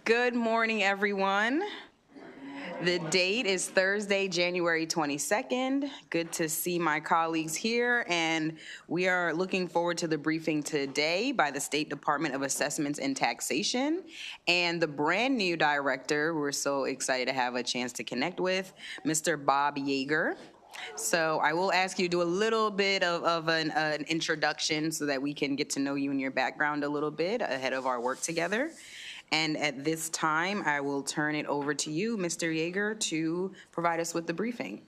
Good morning, everyone. The date is Thursday, January 22nd. Good to see my colleagues here, and we are looking forward to the briefing today by the State Department of Assessments and Taxation and the brand new director we're so excited to have a chance to connect with, Mr. Bob Yeager. So I will ask you to do a little bit of an introduction so that we can get to know you and your background a little bit ahead of our work together. And at this time, I will turn it over to you, Mr. Yeager, to provide us with the briefing.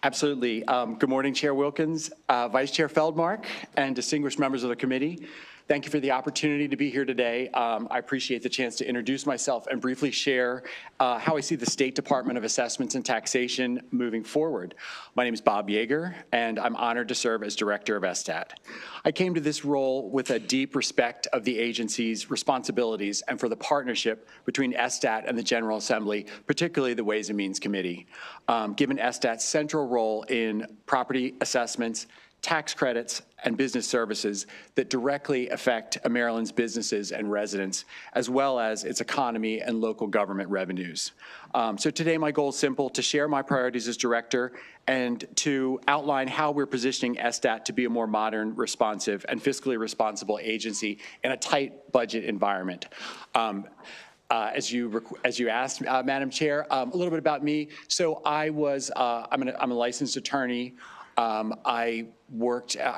Absolutely. Good morning, Chair Wilkins, Vice Chair Feldmark, and distinguished members of the committee. Thank you for the opportunity to be here today. I appreciate the chance to introduce myself and briefly share how I see the State Department of Assessments and Taxation moving forward. My name is Bob Yeager, and I'm honored to serve as Director of STAT. I came to this role with a deep respect of the agency's responsibilities and for the partnership between STAT and the General Assembly, particularly the Ways and Means Committee. Given STAT's central role in property assessments, tax credits, and business services that directly affect Maryland's businesses and residents, as well as its economy and local government revenues. So today my goal is simple: to share my priorities as director and to outline how we're positioning STAT to be a more modern, responsive, and fiscally responsible agency in a tight budget environment. As you asked, Madam Chair, a little bit about me. So I'm a licensed attorney. I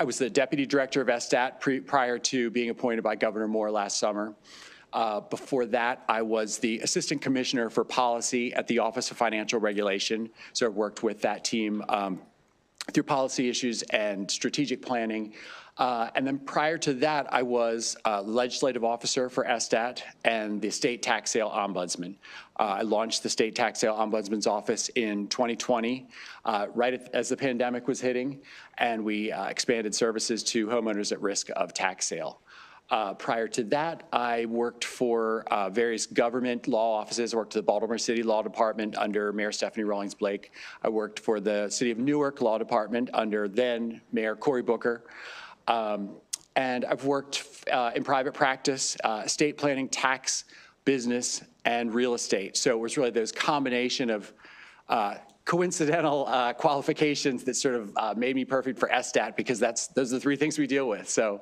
was the deputy director of STAT prior to being appointed by Governor Moore last summer. Before that, I was the assistant commissioner for policy at the Office of Financial Regulation. So I've worked with that team through policy issues and strategic planning. And then prior to that, I was a legislative officer for STAT and the State Tax Sale Ombudsman. I launched the State Tax Sale Ombudsman's office in 2020, right as the pandemic was hitting, and we expanded services to homeowners at risk of tax sale. Prior to that, I worked for various government law offices. I worked at the Baltimore City Law Department under Mayor Stephanie Rawlings Blake. I worked for the City of Newark Law Department under then Mayor Cory Booker. And I've worked in private practice, estate planning, tax, business, and real estate. So it was really those combination of coincidental qualifications that sort of made me perfect for STAT, because those are the three things we deal with. So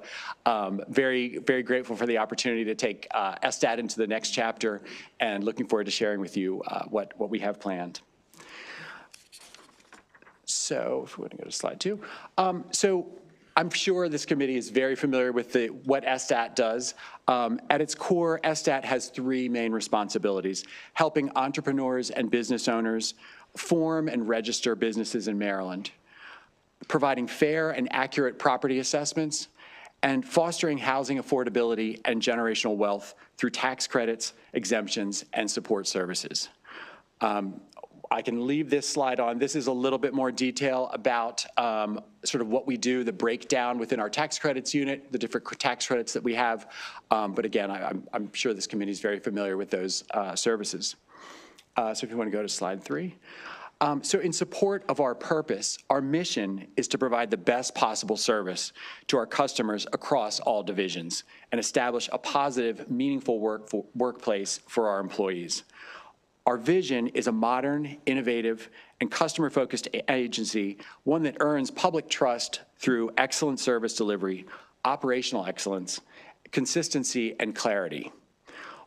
very, very grateful for the opportunity to take STAT into the next chapter, and looking forward to sharing with you what we have planned. So if we want to go to slide 2. So I'm sure this committee is very familiar with what STAT does. At its core, STAT has three main responsibilities: helping entrepreneurs and business owners form and register businesses in Maryland, providing fair and accurate property assessments, and fostering housing affordability and generational wealth through tax credits, exemptions, and support services. I can leave this slide on. This is a little bit more detail about sort of what we do, the breakdown within our tax credits unit, the different tax credits that we have. But again, I'm sure this committee is very familiar with those services. So if you want to go to slide 3. So in support of our purpose, our mission is to provide the best possible service to our customers across all divisions and establish a positive, meaningful workplace for our employees. Our vision is a modern, innovative, and customer-focused agency, one that earns public trust through excellent service delivery, operational excellence, consistency, and clarity.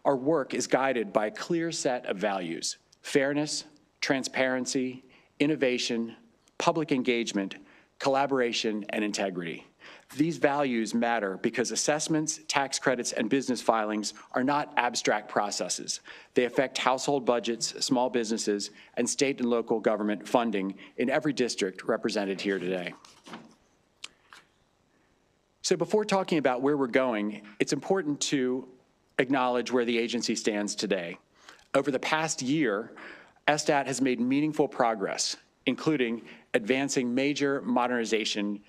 Our work is guided by a clear set of values: fairness, transparency, innovation, public engagement, collaboration, and integrity. These values matter because assessments, tax credits, and business filings are not abstract processes. They affect household budgets, small businesses, and state and local government funding in every district represented here today. So before talking about where we're going, it's important to acknowledge where the agency stands today. Over the past year, STAT has made meaningful progress, including advancing major modernization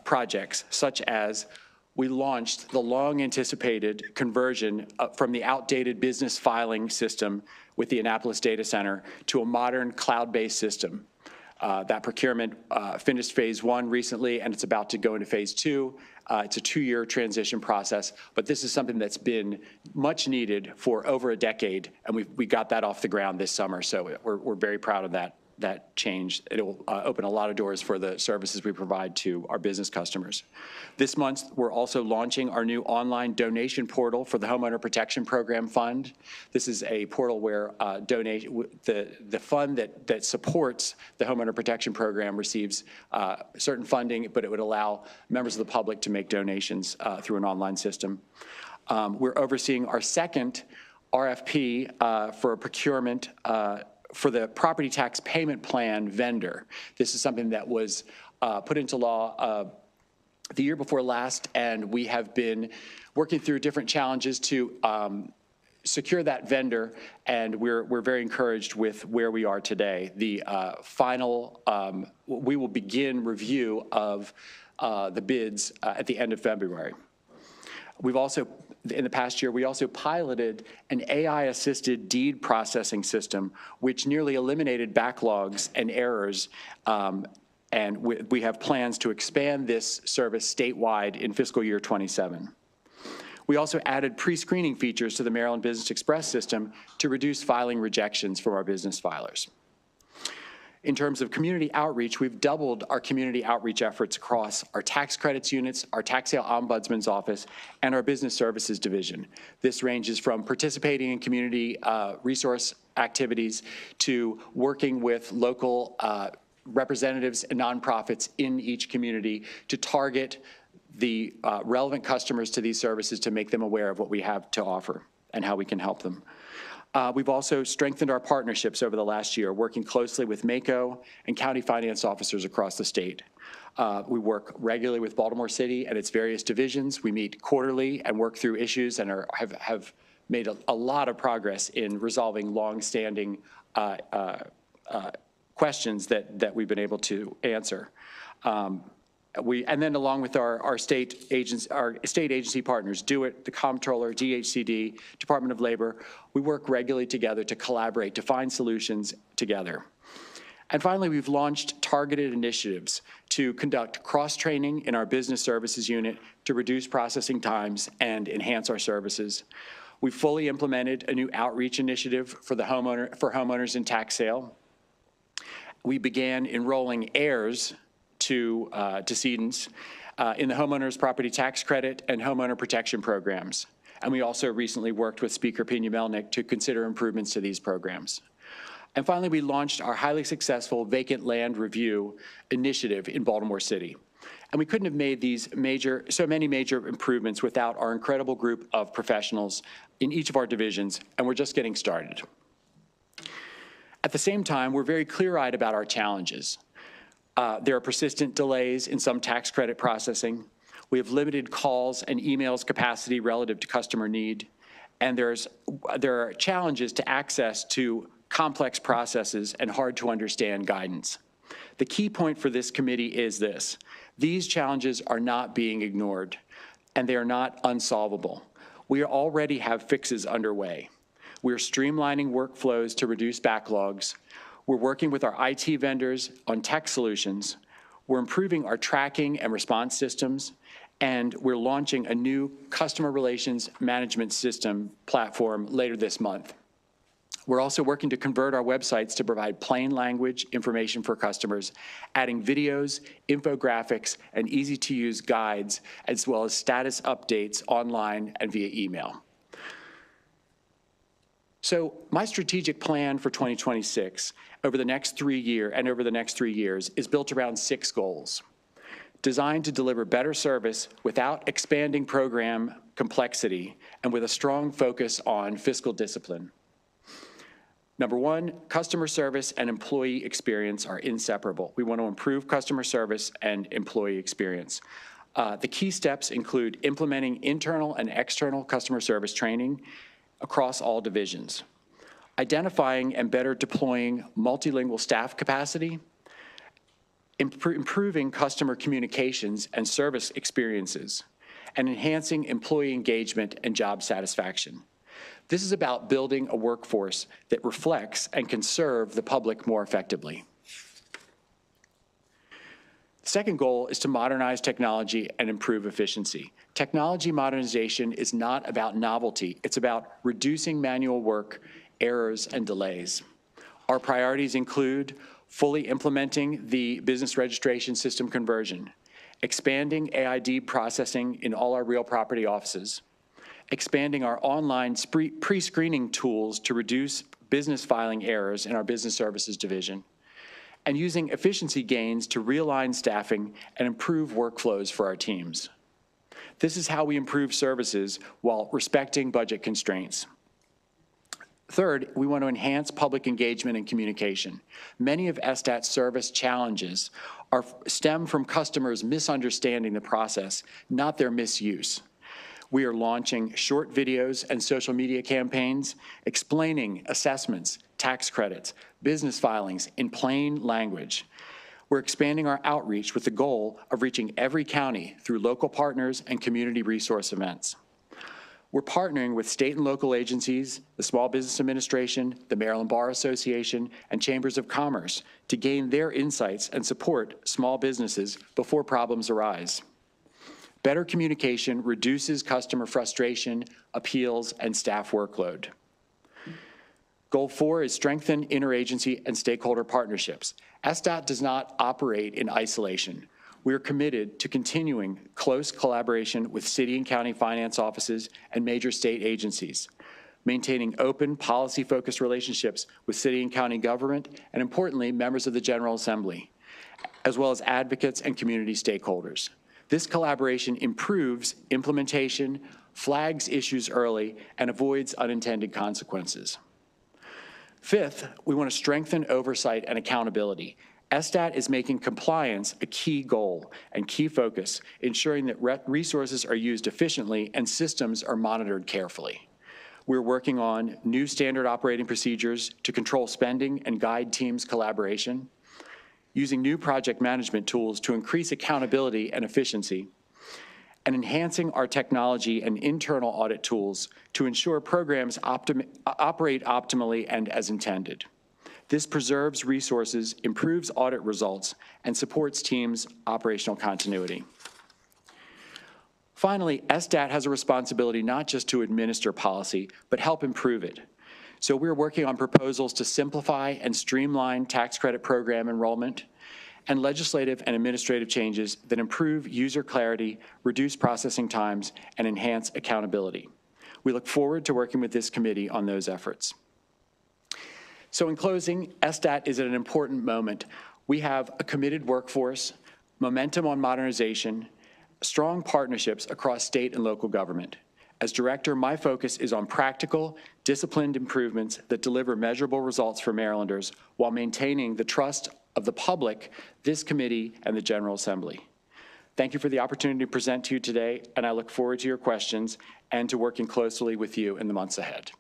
projects, such as we launched the long-anticipated conversion from the outdated business filing system with the Annapolis Data Center to a modern cloud-based system. That procurement finished phase 1 recently, and it's about to go into phase 2 It's a 2-year transition process, but this is something that's been much needed for over a decade, and we got that off the ground this summer, so we're very proud of that change. It will open a lot of doors for the services we provide to our business customers. This month, we're also launching our new online donation portal for the Homeowner Protection Program Fund. This is a portal where the fund that supports the Homeowner Protection Program receives certain funding, but it would allow members of the public to make donations through an online system. We're overseeing our second RFP for a procurement for the property tax payment plan vendor. This is something that was put into law the year before last, and we have been working through different challenges to secure that vendor, and we're very encouraged with where we are today. The we will begin review of the bids at the end of February. We've also, in the past year, we also piloted an AI-assisted deed processing system, which nearly eliminated backlogs and errors, and we have plans to expand this service statewide in fiscal year 27. We also added pre-screening features to the Maryland Business Express system to reduce filing rejections from our business filers. In terms of community outreach, we've doubled our community outreach efforts across our tax credits units, our tax sale ombudsman's office, and our business services division. This ranges from participating in community resource activities to working with local representatives and nonprofits in each community to target the relevant customers to these services to make them aware of what we have to offer and how we can help them. We've also strengthened our partnerships over the last year, working closely with MACo and county finance officers across the state. We work regularly with Baltimore City and its various divisions. We meet quarterly and work through issues and have made a lot of progress in resolving long-standing questions that we've been able to answer. And then along with our state agency partners, DO-IT, the Comptroller, DHCD, Department of Labor, we work regularly together to collaborate, to find solutions together. And finally, we've launched targeted initiatives to conduct cross-training in our business services unit to reduce processing times and enhance our services. We fully implemented a new outreach initiative for homeowners in tax sale. We began enrolling heirs to decedents in the homeowners property tax credit and homeowner protection programs. And we also recently worked with Speaker Pena-Melnick to consider improvements to these programs. And finally, we launched our highly successful vacant land review initiative in Baltimore City. And we couldn't have made so many major improvements without our incredible group of professionals in each of our divisions, and we're just getting started. At the same time, we're very clear-eyed about our challenges. There are persistent delays in some tax credit processing. We have limited calls and emails capacity relative to customer need. And there are challenges to access to complex processes and hard to understand guidance. The key point for this committee is this: these challenges are not being ignored, and they are not unsolvable. We already have fixes underway. We're streamlining workflows to reduce backlogs. We're working with our IT vendors on tech solutions. We're improving our tracking and response systems, and we're launching a new customer relations management system platform later this month. We're also working to convert our websites to provide plain language information for customers, adding videos, infographics, and easy-to-use guides, as well as status updates online and via email. So my strategic plan for 2026 over the next 3 years is built around 6 goals, designed to deliver better service without expanding program complexity and with a strong focus on fiscal discipline. Number 1, customer service and employee experience are inseparable. We want to improve customer service and employee experience. The key steps include implementing internal and external customer service training across all divisions, identifying and better deploying multilingual staff capacity, improving customer communications and service experiences, and enhancing employee engagement and job satisfaction. This is about building a workforce that reflects and can serve the public more effectively. Second goal is to modernize technology and improve efficiency. Technology modernization is not about novelty. It's about reducing manual work, errors, and delays. Our priorities include fully implementing the business registration system conversion, expanding AID processing in all our real property offices, expanding our online pre-screening tools to reduce business filing errors in our business services division, and using efficiency gains to realign staffing and improve workflows for our teams. This is how we improve services while respecting budget constraints. Third, we want to enhance public engagement and communication. Many of SDAT's service challenges stem from customers misunderstanding the process, not their misuse. We are launching short videos and social media campaigns explaining assessments, tax credits, business filings in plain language. We're expanding our outreach with the goal of reaching every county through local partners and community resource events. We're partnering with state and local agencies, the Small Business Administration, the Maryland Bar Association, and Chambers of Commerce to gain their insights and support small businesses before problems arise. Better communication reduces customer frustration, appeals, and staff workload. Goal 4 is strengthen interagency and stakeholder partnerships. SDOT does not operate in isolation. We are committed to continuing close collaboration with city and county finance offices and major state agencies, maintaining open, policy-focused relationships with city and county government, and importantly, members of the General Assembly, as well as advocates and community stakeholders. This collaboration improves implementation, flags issues early, and avoids unintended consequences. Fifth, we want to strengthen oversight and accountability. SDAT is making compliance a key goal and key focus, ensuring that resources are used efficiently and systems are monitored carefully. We're working on new standard operating procedures to control spending and guide teams' collaboration, using new project management tools to increase accountability and efficiency, and enhancing our technology and internal audit tools to ensure programs operate optimally and as intended. This preserves resources, improves audit results, and supports teams' operational continuity. Finally, SDAT has a responsibility not just to administer policy, but help improve it. So we're working on proposals to simplify and streamline tax credit program enrollment and legislative and administrative changes that improve user clarity, reduce processing times, and enhance accountability. We look forward to working with this committee on those efforts. So in closing, SDAT is at an important moment. We have a committed workforce, momentum on modernization, strong partnerships across state and local government. As director, my focus is on practical, disciplined improvements that deliver measurable results for Marylanders while maintaining the trust of the public, this committee, and the General Assembly. Thank you for the opportunity to present to you today, and I look forward to your questions and to working closely with you in the months ahead.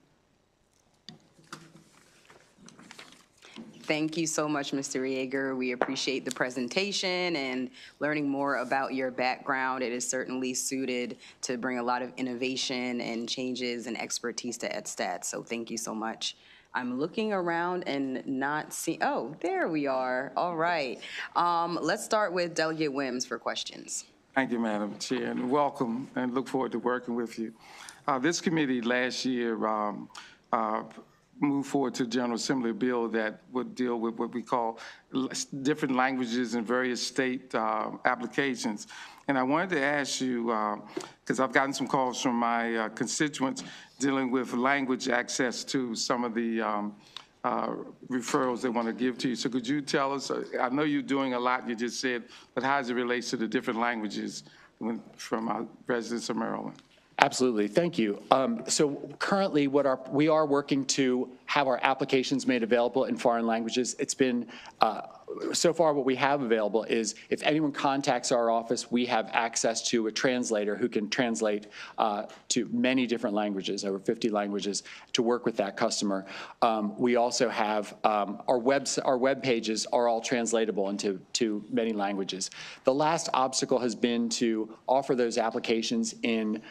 Thank you so much, Mr. Yeager. We appreciate the presentation and learning more about your background. It is certainly suited to bring a lot of innovation and changes and expertise to EdStat, so thank you so much. I'm looking around and not seeing, oh, there we are. All right. Let's start with Delegate Wims for questions. Thank you, Madam Chair, and welcome, and look forward to working with you. This committee last year moved forward to the General Assembly bill that would deal with what we call different languages in various state applications. And I wanted to ask you, because I've gotten some calls from my constituents dealing with language access to some of the referrals they want to give to you. So could you tell us, I know you're doing a lot, you just said, but how does it relate to the different languages from our residents of Maryland? Absolutely, thank you. So currently we are working to have our applications made available in foreign languages. It's been, so far what we have available is if anyone contacts our office, we have access to a translator who can translate to many different languages, over 50 languages, to work with that customer. We also have our web pages are all translatable into many languages. The last obstacle has been to offer those applications in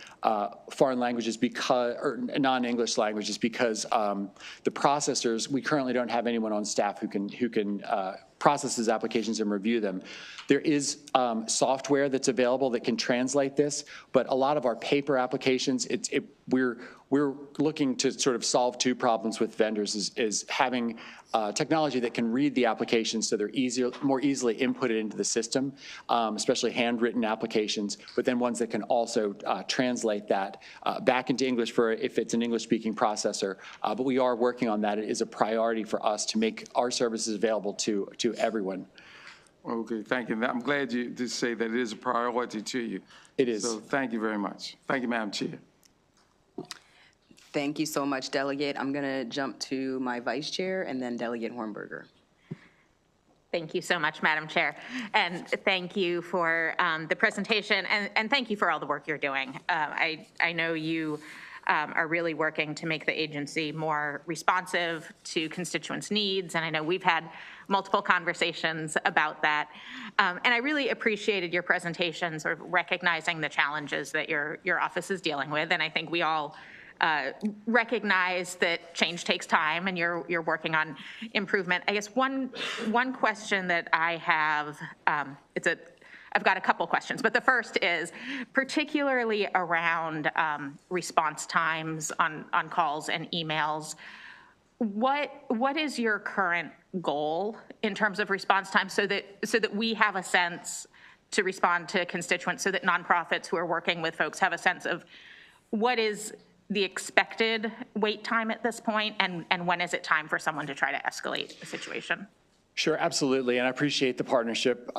foreign languages or non-English languages because the processors, we currently don't have anyone on staff who can processes applications and review them. There is software that's available that can translate this, but a lot of our paper applications, we're looking to sort of solve two problems with vendors is having technology that can read the applications so they're more easily inputted into the system, especially handwritten applications, but then ones that can also translate that back into English for if it's an English-speaking processor. But we are working on that. It is a priority for us to make our services available to everyone. Okay, thank you. I'm glad you did say that it is a priority to you. It is. So thank you very much. Thank you, Madam Chair. Thank you so much, Delegate. I'm going to jump to my Vice Chair and then Delegate Hornberger. Thank you so much, Madam Chair. And thank you for the presentation, and thank you for all the work you're doing. I know you are really working to make the agency more responsive to constituents' needs, and I know we've had multiple conversations about that. And I really appreciated your presentation, sort of recognizing the challenges that your office is dealing with, and I think we all recognize that change takes time and you're working on improvement. I guess one question that I have, I've got a couple questions, but the first is particularly around response times on calls and emails. What is your current goal in terms of response time so that we have a sense to respond to constituents, so that nonprofits who are working with folks have a sense of what is the expected wait time at this point, and when is it time for someone to try to escalate the situation? Sure, absolutely, and I appreciate the partnership,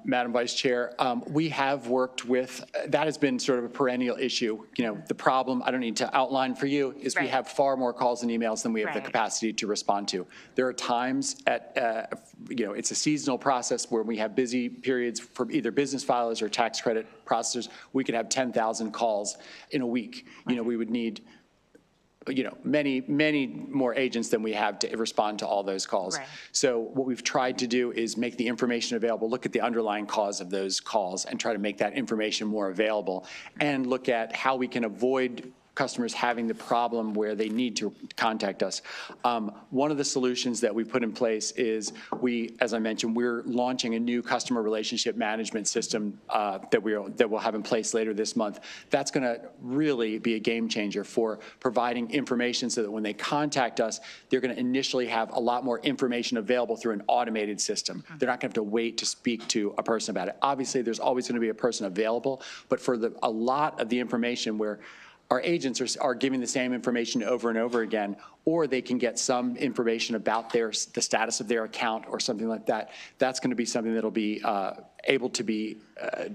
Madam Vice Chair. We have worked with, that has been sort of a perennial issue. You know, the problem, I don't need to outline for you, is we have far more calls and emails than we have the capacity to respond to. There are times it's a seasonal process where we have busy periods for either business filers or tax credit processors. We could have 10,000 calls in a week. You know, we would need many more agents than we have to respond to all those calls. Right. So what we've tried to do is make the information available, look at the underlying cause of those calls and try to make that information more available, and look at how we can avoid customers having the problem where they need to contact us. One of the solutions that we put in place is as I mentioned, we're launching a new customer relationship management system that we'll have in place later this month. That's going to really be a game changer for providing information so that when they contact us, they're going to initially have a lot more information available through an automated system. They're not going to have to wait to speak to a person about it. Obviously, there's always going to be a person available, but for a lot of the information where our agents are giving the same information over and over again, or they can get some information about the status of their account or something like that. That's going to be something that'll be able to be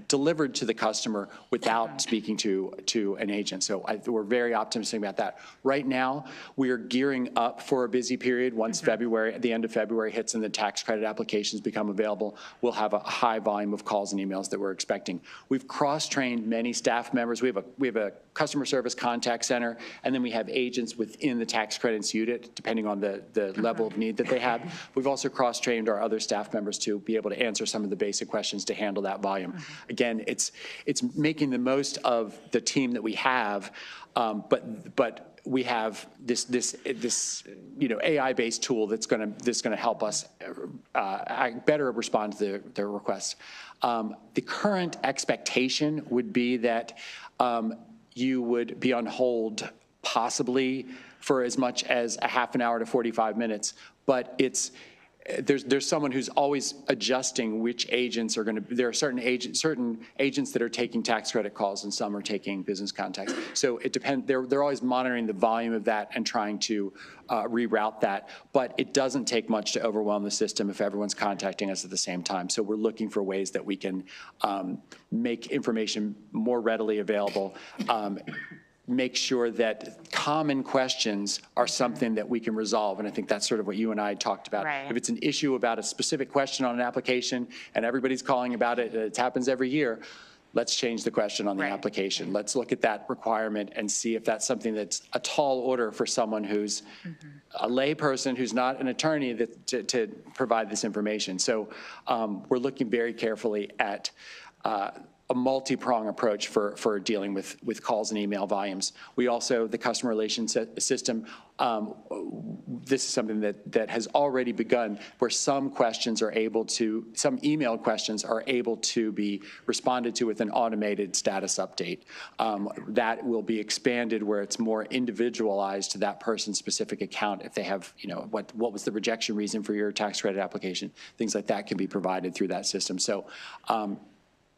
delivered to the customer without speaking to an agent. So we're very optimistic about that. Right now, we are gearing up for a busy period. Once the end of February hits and the tax credit applications become available, we'll have a high volume of calls and emails that we're expecting. We've cross-trained many staff members. We have a customer service contact center, and then we have agents within the tax credits unit, depending on the level of need that they have. We've also cross-trained our other staff members to be able to answer some of the basic questions to handle that volume. Again, it's making the most of the team that we have, but we have this AI-based tool that's going to help us better respond to their requests. The current expectation would be that you would be on hold possibly for as much as a half an hour to 45 minutes, but there's someone who's always adjusting which agents are going to. There are certain agents that are taking tax credit calls, and some are taking business contacts. So it depends. They're always monitoring the volume of that and trying to reroute that. But it doesn't take much to overwhelm the system if everyone's contacting us at the same time. So we're looking for ways that we can make information more readily available. Make sure that common questions are something that we can resolve. And I think that's sort of what you and I talked about. Right. If it's an issue about a specific question on an application and everybody's calling about it, it happens every year, let's change the question on the application. Let's look at that requirement and see if that's something that's a tall order for someone who's a lay person who's not an attorney to provide this information. So we're looking very carefully at a multi-prong approach for dealing with calls and email volumes. We also, the customer relations system, this is something that has already begun, where some email questions are able to be responded to with an automated status update. That will be expanded where it's more individualized to that person's specific account. If they have, what was the rejection reason for your tax credit application? Things like that can be provided through that system. So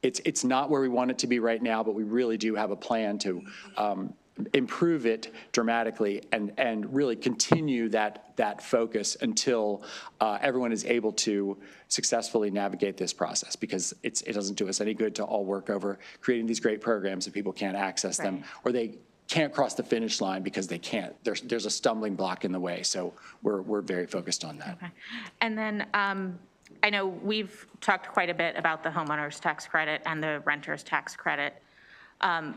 it's not where we want it to be right now, but we really do have a plan to improve it dramatically and really continue that focus until everyone is able to successfully navigate this process, because it doesn't do us any good to all work over creating these great programs if people can't access them, or they can't cross the finish line because they can't. There's a stumbling block in the way. So we're very focused on that. Okay. And then I know we've talked quite a bit about the homeowner's tax credit and the renter's tax credit.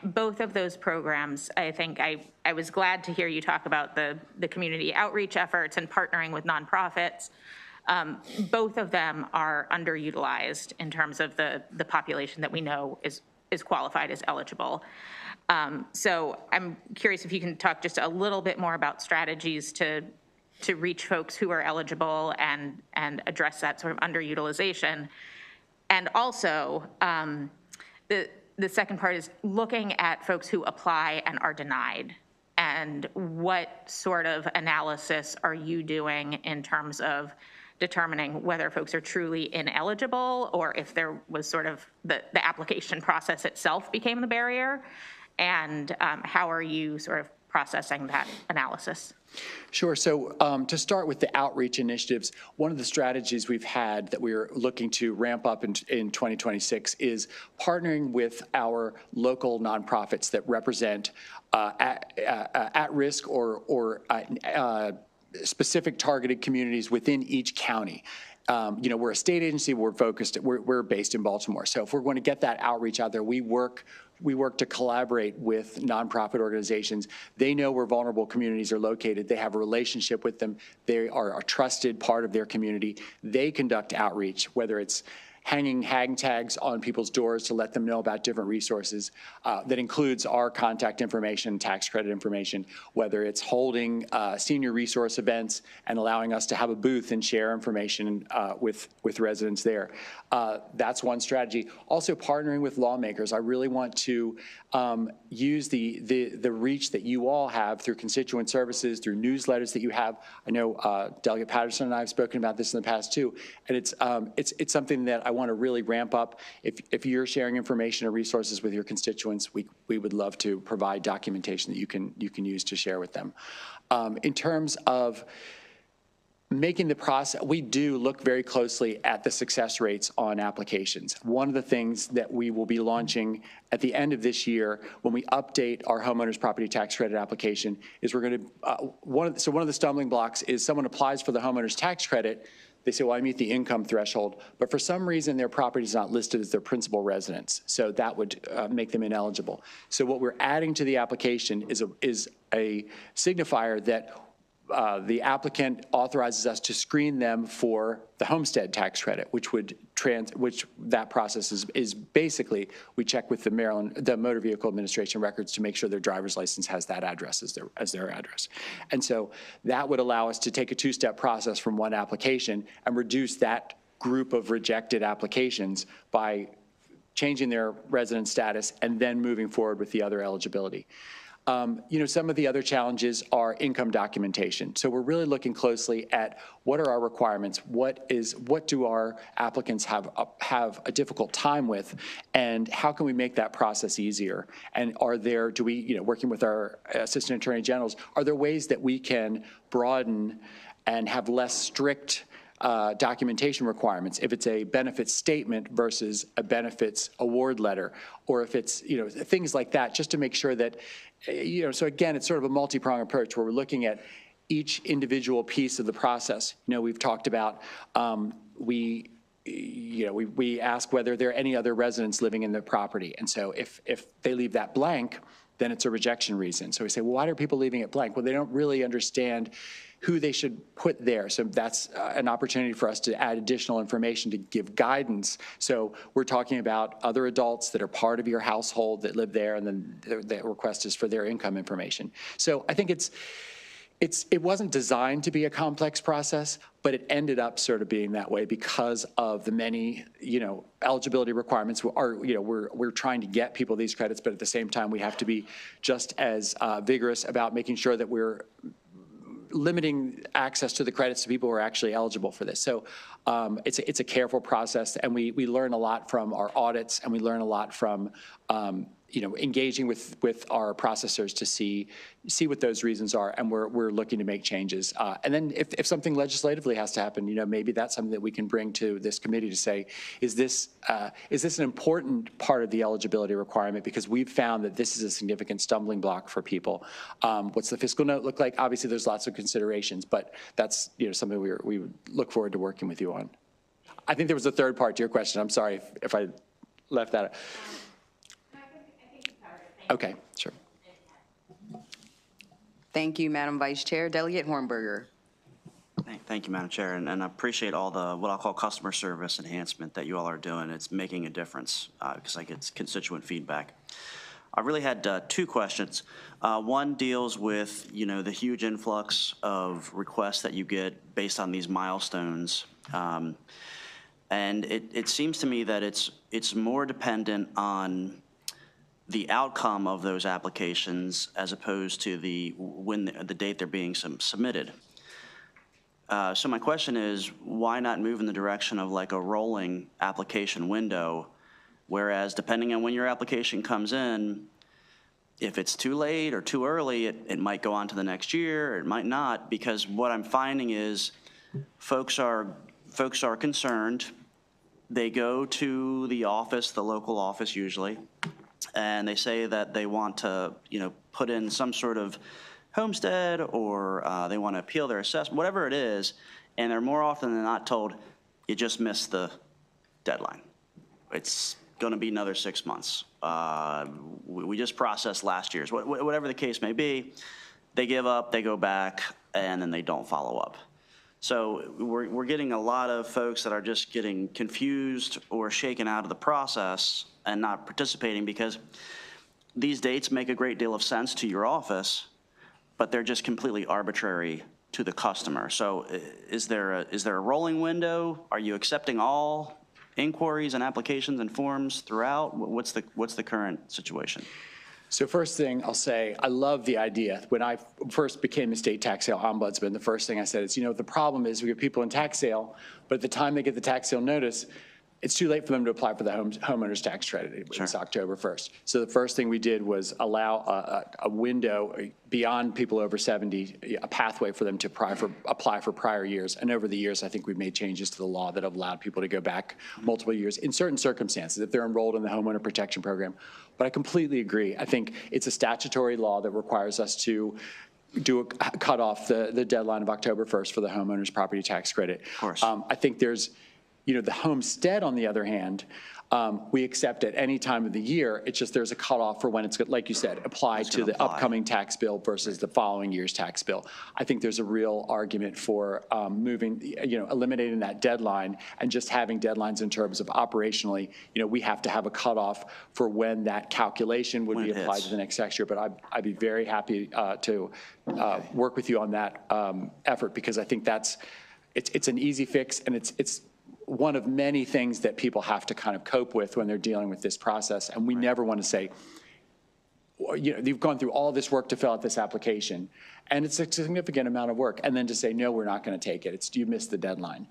Both of those programs, I think I was glad to hear you talk about the community outreach efforts and partnering with nonprofits. Both of them are underutilized in terms of the population that we know is qualified as eligible. So I'm curious if you can talk just a little bit more about strategies to reach folks who are eligible and address that sort of underutilization. And also, the second part is looking at folks who apply and are denied, and what sort of analysis are you doing in terms of determining whether folks are truly ineligible, or if there was sort of the application process itself became the barrier, and how are you sort of processing that analysis? Sure. So to start with the outreach initiatives, one of the strategies we've had that we're looking to ramp up in 2026 is partnering with our local nonprofits that represent at-risk or specific targeted communities within each county. We're a state agency. We're based in Baltimore. So if we're going to get that outreach out there, we work to collaborate with nonprofit organizations. They know where vulnerable communities are located. They have a relationship with them. They are a trusted part of their community. They conduct outreach, whether it's hanging hang tags on people's doors to let them know about different resources. That includes our contact information, tax credit information, whether it's holding senior resource events and allowing us to have a booth and share information with residents there. That's one strategy. Also partnering with lawmakers. I really want to use the reach that you all have through constituent services, through newsletters that you have. I know Delegate Patterson and I have spoken about this in the past too, and it's something that I want to really ramp up. If you're sharing information or resources with your constituents, we would love to provide documentation that you can use to share with them. In terms of making the process, we do look very closely at the success rates on applications. One of the things that we will be launching at the end of this year when we update our homeowners property tax credit application is we're going to, one of the stumbling blocks is someone applies for the homeowners tax credit. They say, well, I meet the income threshold, but for some reason their property is not listed as their principal residence. So that would make them ineligible. So what we're adding to the application is a signifier that the applicant authorizes us to screen them for the homestead tax credit, which that process is basically, we check with the Motor Vehicle Administration records to make sure their driver's license has that address as their address. And so that would allow us to take a two-step process from one application and reduce that group of rejected applications by changing their resident status and then moving forward with the other eligibility. Some of the other challenges are income documentation. So we're really looking closely at what are our requirements, what do our applicants have a difficult time with, and how can we make that process easier? And working with our assistant attorney generals, are there ways that we can broaden and have less strict documentation requirements, if it's a benefits statement versus a benefits award letter, or if it's, things like that, just to make sure that, so again, it's sort of a multi-pronged approach where we're looking at each individual piece of the process. We've talked about, we ask whether there are any other residents living in the property. And so if they leave that blank, then it's a rejection reason. So we say, well, why are people leaving it blank? Well, they don't really understand who they should put there. So that's an opportunity for us to add additional information to give guidance. So we're talking about other adults that are part of your household that live there, and then the request is for their income information. So I think it wasn't designed to be a complex process, but it ended up sort of being that way because of the many, eligibility requirements. We're trying to get people these credits, but at the same time, we have to be just as vigorous about making sure that we're limiting access to the credits to people who are actually eligible for this. So it's a careful process, and we learn a lot from our audits, and we learn a lot from engaging with our processors to see what those reasons are, and we're looking to make changes. And then if something legislatively has to happen, maybe that's something that we can bring to this committee to say, is this an important part of the eligibility requirement? Because we've found that this is a significant stumbling block for people. What's the fiscal note look like? Obviously, there's lots of considerations, but that's something we would look forward to working with you on. I think there was a third part to your question. I'm sorry if I left that out. Okay, sure. Thank you, Madam Vice Chair. Delegate Hornberger. Thank you, Madam Chair, and I appreciate all the, what I'll call customer service enhancement that you all are doing. It's making a difference because I get constituent feedback. I really had two questions. One deals with, the huge influx of requests that you get based on these milestones. And it seems to me that it's more dependent on the outcome of those applications as opposed to the date they're being submitted. So my question is, why not move in the direction of like a rolling application window, whereas depending on when your application comes in, if it's too late or too early, it might go on to the next year, or it might not, because what I'm finding is folks are concerned. They go to the office, the local office usually, and they say that they want to, put in some sort of homestead, or they want to appeal their assessment, whatever it is, and they're more often than not told, you just missed the deadline. It's going to be another 6 months. We just processed last year's. Whatever the case may be, they give up, they go back, and then they don't follow up. So we're getting a lot of folks that are just getting confused or shaken out of the process and not participating because these dates make a great deal of sense to your office, but they're just completely arbitrary to the customer. So is there a rolling window? Are you accepting all inquiries and applications and forms throughout? What's the current situation? So first thing I'll say, I love the idea. When I first became a state tax sale ombudsman, the first thing I said is, the problem is we get people in tax sale, but at the time they get the tax sale notice, it's too late for them to apply for the homeowner's tax credit. It's October 1st. So the first thing we did was allow a window beyond people over 70, a pathway for them to apply for prior years. And over the years, I think we've made changes to the law that have allowed people to go back multiple years in certain circumstances if they're enrolled in the homeowner protection program. But I completely agree. I think it's a statutory law that requires us to cut off the deadline of October 1st for the homeowner's property tax credit. Of course. I think there's the homestead, on the other hand, we accept at any time of the year. It's just there's a cutoff for when it's, like you said, applied to the upcoming tax bill versus the following year's tax bill. I think there's a real argument for eliminating that deadline and just having deadlines in terms of operationally. We have to have a cutoff for when that calculation would be applied to the next tax year. But I'd be very happy to work with you on that effort, because I think it's an easy fix, and it's one of many things that people have to kind of cope with when they're dealing with this process. And we never want to say, you've gone through all this work to fill out this application, and it's a significant amount of work, and then to say, no, we're not going to take it. You missed the deadline.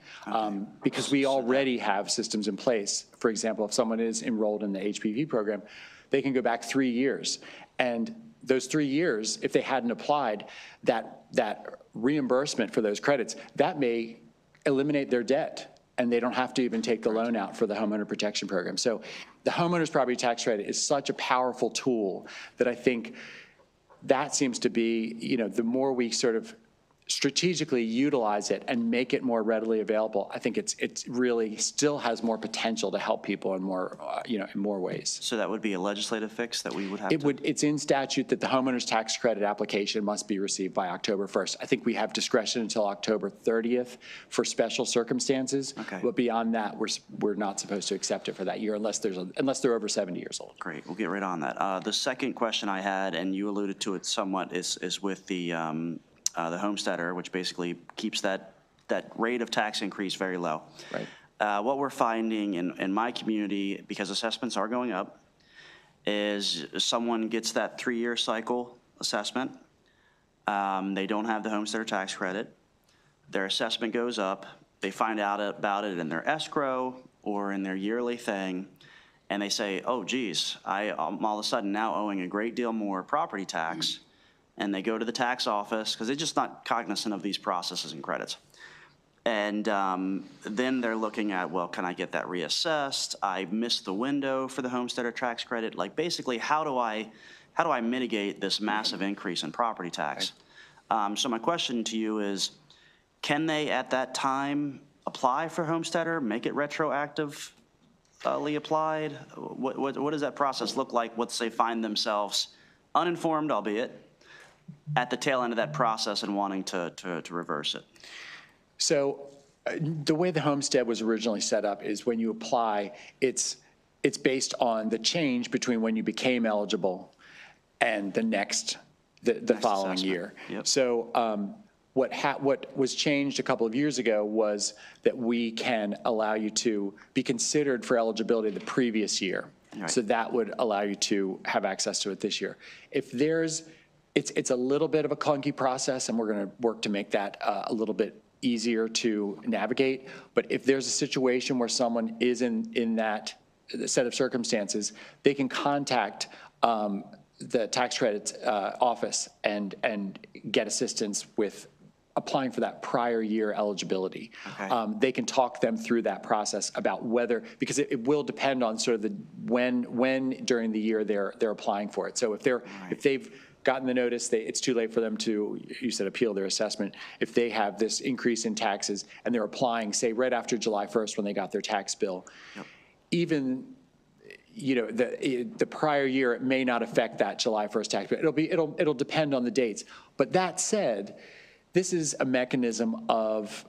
Because we already have systems in place. For example, if someone is enrolled in the HPP program, they can go back 3 years. And those 3 years, if they hadn't applied, that reimbursement for those credits, that may eliminate their debt, and they don't have to even take the loan out for the homeowner protection program. So the homeowner's property tax credit is such a powerful tool that I think that seems to be, the more we sort of strategically utilize it and make it more readily available, I think it's really still has more potential to help people in more, in more ways. So that would be a legislative fix that we would have to? It's in statute that the homeowner's tax credit application must be received by October 1st. I think we have discretion until October 30th for special circumstances. Okay. But beyond that, we're not supposed to accept it for that year unless they're over 70 years old. Great, we'll get right on that. The second question I had, and you alluded to it somewhat, is with the homesteader, which basically keeps that rate of tax increase very low. Right. What we're finding in my community, because assessments are going up, is someone gets that 3-year cycle assessment. They don't have the homesteader tax credit. Their assessment goes up. They find out about it in their escrow or in their yearly thing, and they say, oh, geez, I'm all of a sudden now owing a great deal more property tax. And they go to the tax office because they're just not cognizant of these processes and credits. And then they're looking at, well, can I get that reassessed? I missed the window for the homesteader tax credit. Like, basically, how do I mitigate this massive increase in property tax? So my question to you is, can they at that time apply for homesteader, make it retroactively applied? What does that process look like once they find themselves uninformed, albeit, at the tail end of that process and wanting to reverse it? So the way the homestead was originally set up is when you apply, it's based on the change between when you became eligible and the following assessment. year. Yep. So what was changed a couple of years ago was that we can allow you to be considered for eligibility the previous year. Right. So that would allow you to have access to it this year. If it's a little bit of a clunky process, and we're going to work to make that a little bit easier to navigate. But if there's a situation where someone is in that set of circumstances, they can contact the tax credits office and get assistance with applying for that prior year eligibility. Okay. They can talk them through that process about whether, because it will depend on sort of when during the year they're applying for it. So if they've gotten the notice, it's too late for them to, you said, appeal their assessment. If they have this increase in taxes and they're applying, say, right after July 1st when they got their tax bill, Yep. even the prior year, it may not affect that July 1st tax bill. It'll depend on the dates. But that said, this is a mechanism of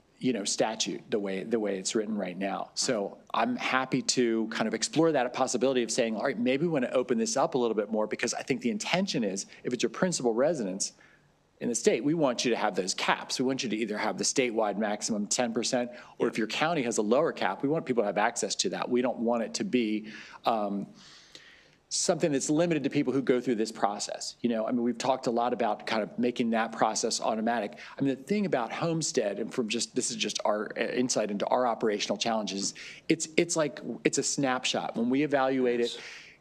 statute, the way it's written right now. So I'm happy to kind of explore that possibility of saying, all right, maybe we want to open this up a little bit more, because I think the intention is, if it's your principal residence in the state, we want you to have those caps. We want you to either have the statewide maximum 10%, or if your county has a lower cap, we want people to have access to that. We don't want it to be something that's limited to people who go through this process. We've talked a lot about kind of making that process automatic. The thing about homestead, and this is just our insight into our operational challenges, it's a snapshot. When we evaluate it,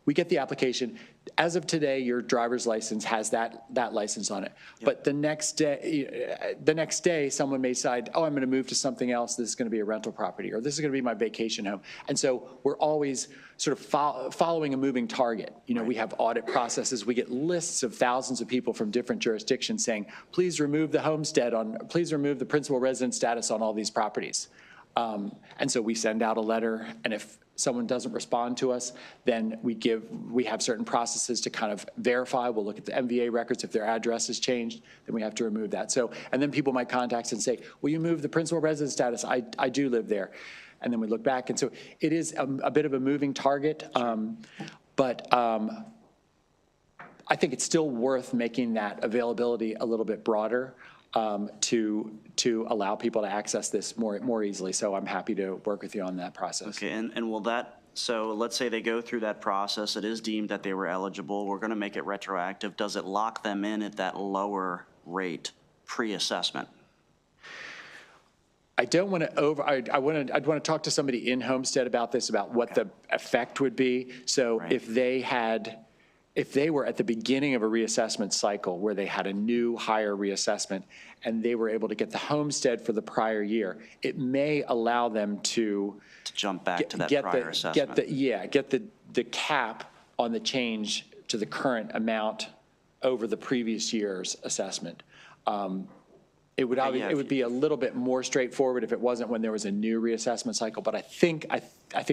we get the application. As of today, your driver's license has that license on it. Yep. But the next day, someone may decide, oh, I'm going to move to something else. This is going to be a rental property, or this is going to be my vacation home. And so we're always sort of following a moving target. Right. We have audit processes. We get lists of thousands of people from different jurisdictions saying, please remove the please remove the principal residence status on all these properties. And so we send out a letter, and if someone doesn't respond to us, then we have certain processes to kind of verify. We'll look at the MVA records. If their address has changed, then we have to remove that. So, and then people might contact us and say, will you move the principal residence status? I do live there. And then we look back. And so it is a bit of a moving target, but I think it's still worth making that availability a little bit broader to allow people to access this more easily. So I'm happy to work with you on that process. Okay, and will that, so let's say they go through that process, it is deemed that they were eligible, we're going to make it retroactive. Does it lock them in at that lower rate pre-assessment? I don't want to I'd want to talk to somebody in Homestead about this, about what the effect would be. So right. if they were at the beginning of a reassessment cycle where they had a new higher reassessment and they were able to get the homestead for the prior year, it may allow them to jump back to that prior assessment. Get the cap on the change to the current amount over the previous year's assessment. It would, Okay, yeah, it would be a little bit more straightforward if it wasn't when there was a new reassessment cycle, but I think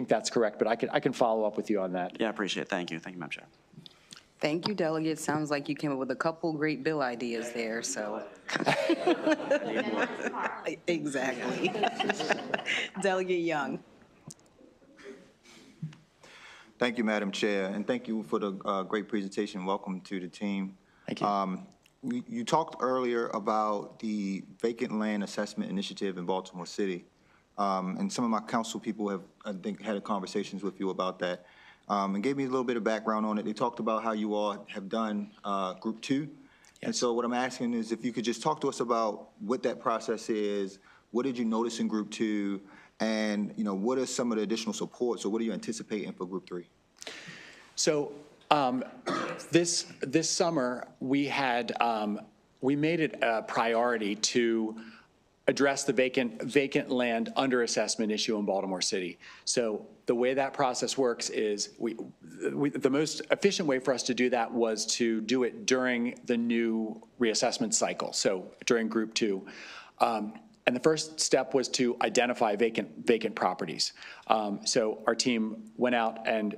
that's correct, but I can follow up with you on that. Yeah, I appreciate it. Thank you. Thank you, Madam Chair. Thank you, Delegate. Sounds like you came up with a couple great bill ideas there, so. Exactly. Delegate Young. Thank you, Madam Chair, and thank you for the great presentation. Welcome to the team. Thank you. You talked earlier about the vacant land assessment initiative in Baltimore City, and some of my council people have, I think, had conversations with you about that, and gave me a little bit of background on it. They talked about how you all have done Group 2. And so what I'm asking is if you could just talk to us about what that process is, what did you notice in Group 2, and what are some of the additional supports, or what are you anticipating for Group 3? So this summer, we made it a priority to address the vacant land underassessment issue in Baltimore City. So the way that process works is the most efficient way for us to do that was to do it during the new reassessment cycle, so during Group 2. And the first step was to identify vacant properties. So our team went out and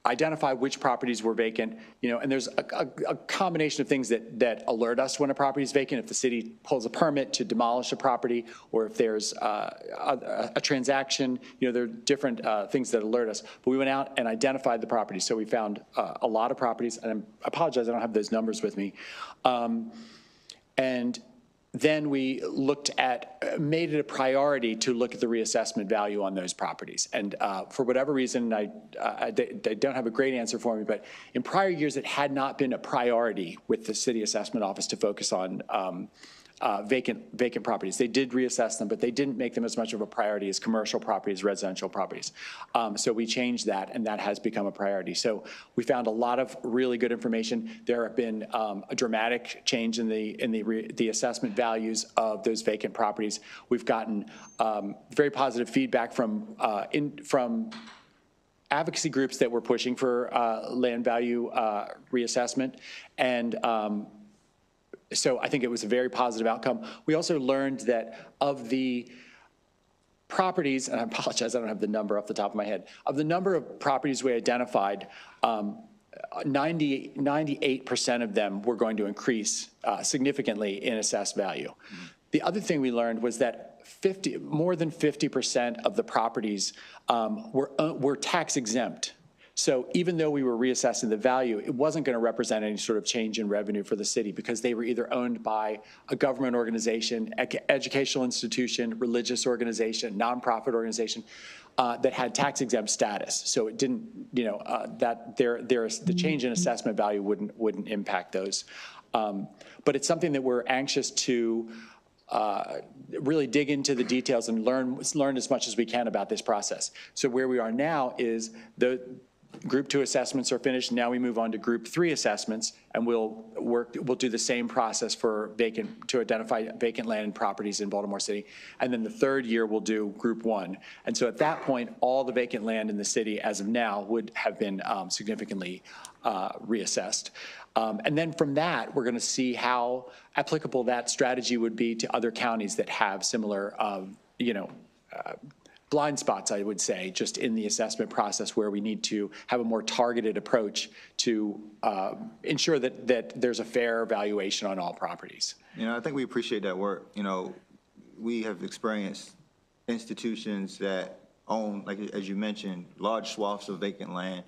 identify which properties were vacant, and there's a combination of things that alert us when a property is vacant. If the city pulls a permit to demolish a property, or if there's a transaction, there are different things that alert us. But we went out and identified the properties. So we found a lot of properties, and I apologize, I don't have those numbers with me. And then we made it a priority to look at the reassessment value on those properties. And for whatever reason, they don't have a great answer for me, but in prior years, it had not been a priority with the city assessment office to focus on vacant properties. They did reassess them, but they didn't make them as much of a priority as commercial properties, residential properties. So we changed that, and that has become a priority. So we found a lot of really good information. There have been a dramatic change in the assessment values of those vacant properties. We've gotten very positive feedback from advocacy groups that were pushing for land value reassessment, and so I think it was a very positive outcome. We also learned that of the properties, and I apologize, I don't have the number off the top of my head, of the number of properties we identified, 98% of them were going to increase significantly in assessed value. The other thing we learned was that more than 50% of the properties were tax exempt. So even though we were reassessing the value, it wasn't going to represent any sort of change in revenue for the city because they were either owned by a government organization, educational institution, religious organization, nonprofit organization that had tax exempt status. So it didn't, the change in assessment value wouldn't impact those. But it's something that we're anxious to really dig into the details and learn as much as we can about this process. So where we are now is the Group 2 assessments are finished. Now we move on to Group 3 assessments, and we'll do the same process to identify vacant land and properties in Baltimore City. And then the third year we'll do Group 1. And so at that point, all the vacant land in the city as of now would have been significantly reassessed. And then from that, we're going to see how applicable that strategy would be to other counties that have similar, blind spots, I would say, just in the assessment process where we need to have a more targeted approach to ensure that there's a fair valuation on all properties. I think we appreciate that work. We have experienced institutions that own, like as you mentioned, large swaths of vacant land,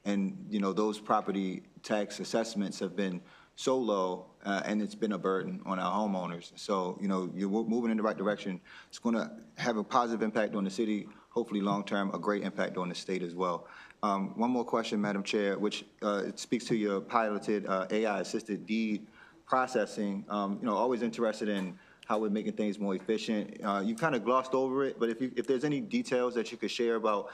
and those property tax assessments have been so low, and it's been a burden on our homeowners. So, you're moving in the right direction. It's going to have a positive impact on the city, hopefully long-term, a great impact on the state as well. One more question, Madam Chair, which it speaks to your piloted AI-assisted deed processing. Always interested in how we're making things more efficient. You kind of glossed over it, but if there's any details that you could share about,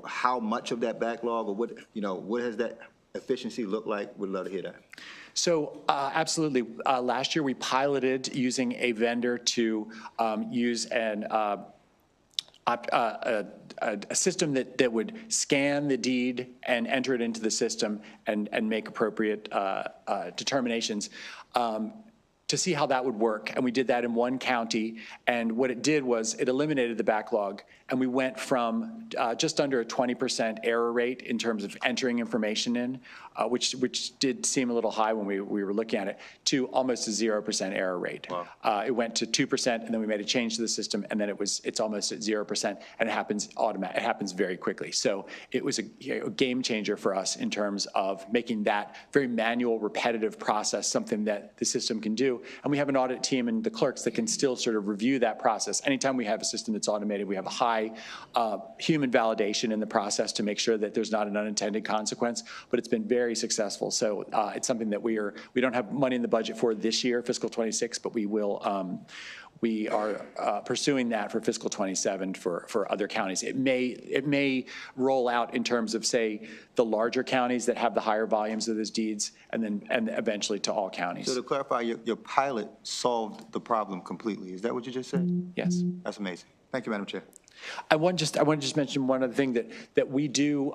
how much of that backlog or what has that efficiency look like, we'd love to hear that. So absolutely. Last year we piloted using a vendor to use a system that would scan the deed and enter it into the system and make appropriate determinations. to see how that would work. And we did that in one county. And what it did was it eliminated the backlog. And we went from just under a 20% error rate in terms of entering information in, which did seem a little high when we were looking at it, to almost a 0% error rate. Wow. It went to 2%, and then we made a change to the system, and then it's almost at 0%, and it happens it happens very quickly. So it was a game changer for us in terms of making that very manual, repetitive process something that the system can do. And we have an audit team and the clerks that can still sort of review that process. Anytime we have a system that's automated, we have a high human validation in the process to make sure that there's not an unintended consequence, but it's been very successful. So it's something that we don't have money in the budget for this year, fiscal 26, but we are pursuing that for fiscal 27 for other counties. It may roll out in terms of, say, the larger counties that have the higher volumes of those deeds, and eventually to all counties. So to clarify, your pilot solved the problem completely. Is that what you just said? Yes. That's amazing. Thank you, Madam Chair. I want to just mention one other thing that we do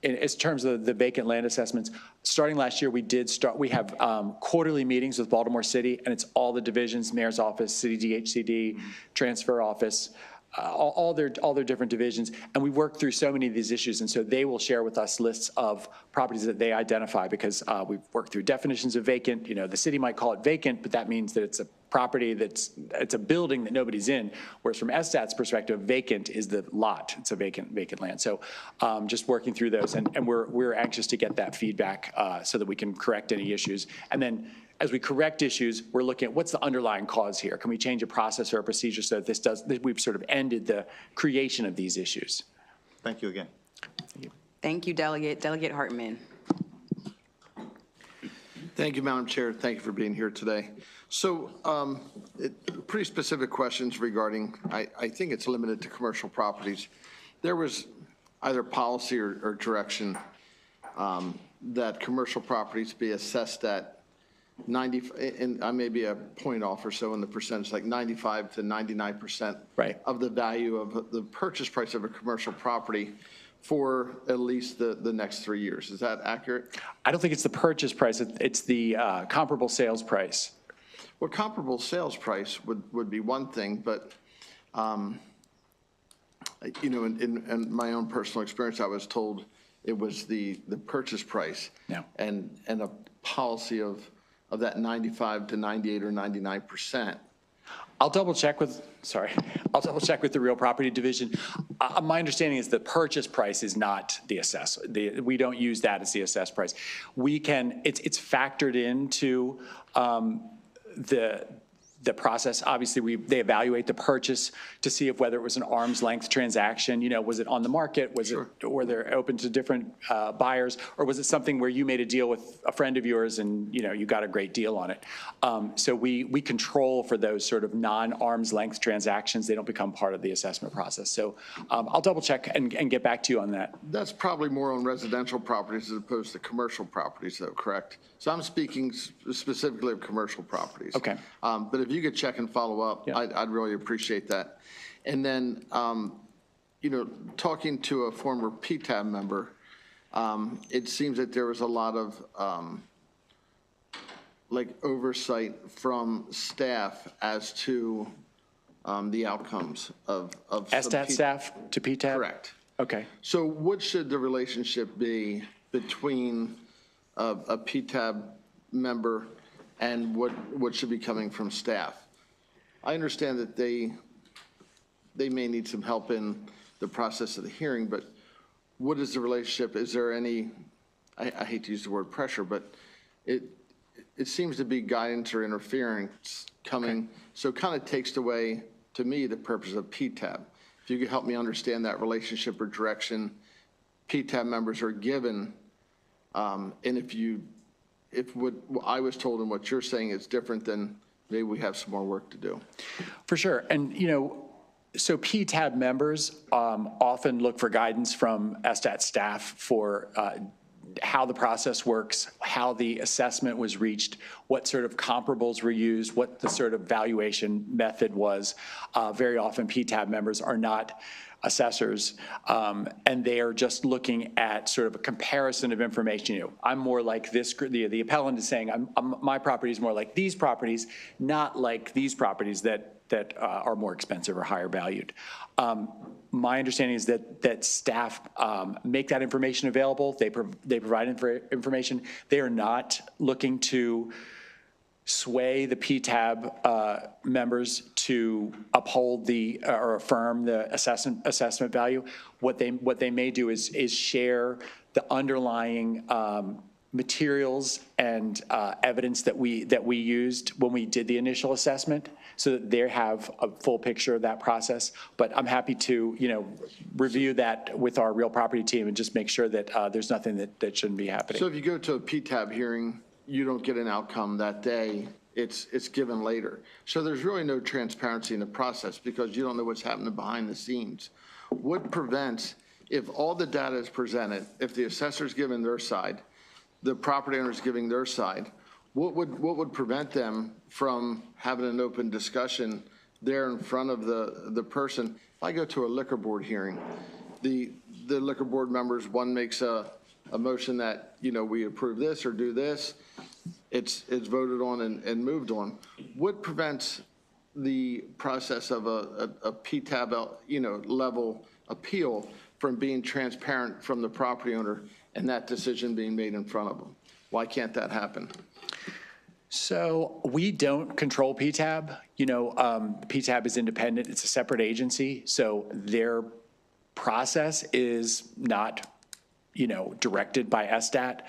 in terms of the vacant land assessments. Starting last year, we have quarterly meetings with Baltimore City, and it's all the divisions, mayor's office, city DHCD, transfer office, all their different divisions, and we work through so many of these issues, and so they will share with us lists of properties that they identify, because we've worked through definitions of vacant. The city might call it vacant, but that means that it's a property it's a building that nobody's in, whereas from SSTAT's perspective, vacant is the lot. It's a vacant land. So just working through those, and we're anxious to get that feedback so that we can correct any issues. And then as we correct issues, we're looking at what's the underlying cause here. Can we change a process or a procedure so that we've sort of ended the creation of these issues? Thank you again. Thank you, Delegate Hartman. Thank you, Madam Chair. Thank you for being here today. So pretty specific questions regarding, I think it's limited to commercial properties. There was either policy or direction that commercial properties be assessed at 90, and I may be a point off or so in the percentage, like 95 to 99% right. of the value of the purchase price of a commercial property for at least the next 3 years. Is that accurate? I don't think it's the purchase price. It's the comparable sales price. Well, comparable sales price would be one thing, but in my own personal experience, I was told it was the purchase price. No. And a policy of that 95 to 98 or 99%. I'll double check with the real property division. My understanding is the purchase price is not the assess. We don't use that as the assessed price. It's factored into the process. Obviously, they evaluate the purchase to see if whether it was an arm's length transaction. Was it on the market? Were they open to different buyers, or was it something where you made a deal with a friend of yours and you got a great deal on it? So we control for those sort of non-arm's length transactions. They don't become part of the assessment process. So I'll double check and get back to you on that. That's probably more on residential properties as opposed to commercial properties, though, correct? So I'm speaking specifically of commercial properties. Okay. But if you could check and follow up, yeah. I'd really appreciate that. And then, talking to a former PTAB member, it seems that there was a lot of oversight from staff as to the outcomes of SSTAT staff to PTAB? Correct. Okay. So what should the relationship be between a PTAB member and what should be coming from staff? I understand that they may need some help in the process of the hearing, but what is the relationship? Is there any, I hate to use the word pressure, but it seems to be guidance or interference coming, okay. So it kind of takes away, to me, the purpose of PTAB. If you could help me understand that relationship or direction PTAB members are given, and if what I was told and what you're saying is different, then maybe we have some more work to do. For sure. And, so PTAB members often look for guidance from SSTAT staff for how the process works, how the assessment was reached, what sort of comparables were used, what the sort of valuation method was. Very often PTAB members are not assessors, and they are just looking at sort of a comparison of information. You know, I'm more like this, the appellant is saying, my property is more like these properties, not like these properties that are more expensive or higher valued. My understanding is that staff make that information available. They provide information. They are not looking to sway the PTAB members to uphold or affirm the assessment value. What they may do is share the underlying materials and evidence that we used when we did the initial assessment, so that they have a full picture of that process. But I'm happy to, review that with our real property team and just make sure that there's nothing that shouldn't be happening. So if you go to a PTAB hearing, you don't get an outcome that day, it's given later. So there's really no transparency in the process because you don't know what's happening behind the scenes. What prevents, if all the data is presented, if the assessor's given their side, the property owner's giving their side, what would prevent them from having an open discussion there in front of the person? If I go to a liquor board hearing, the liquor board members, one makes a motion that, we approve this or do this, it's voted on and moved on. What prevents the process of a PTAB, level appeal from being transparent from the property owner and that decision being made in front of them? Why can't that happen? So we don't control PTAB. PTAB is independent. It's a separate agency. So their process is not, directed by SDAT.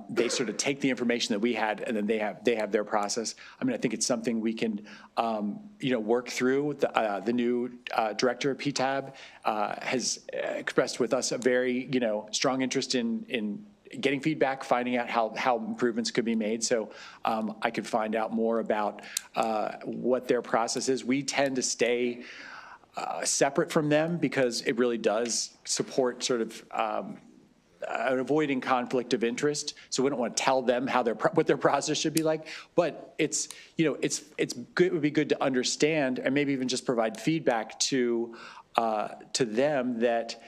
They sort of take the information that we had, and then they have their process. I mean, I think it's something we can, work through. The new director of PTAB has expressed with us a very, strong interest in getting feedback, finding out how improvements could be made. So I could find out more about what their process is. We tend to stay separate from them because it really does support sort of avoiding conflict of interest. So we don't want to tell them what their process should be like. But it's good. It would be good to understand and maybe even just provide feedback to them that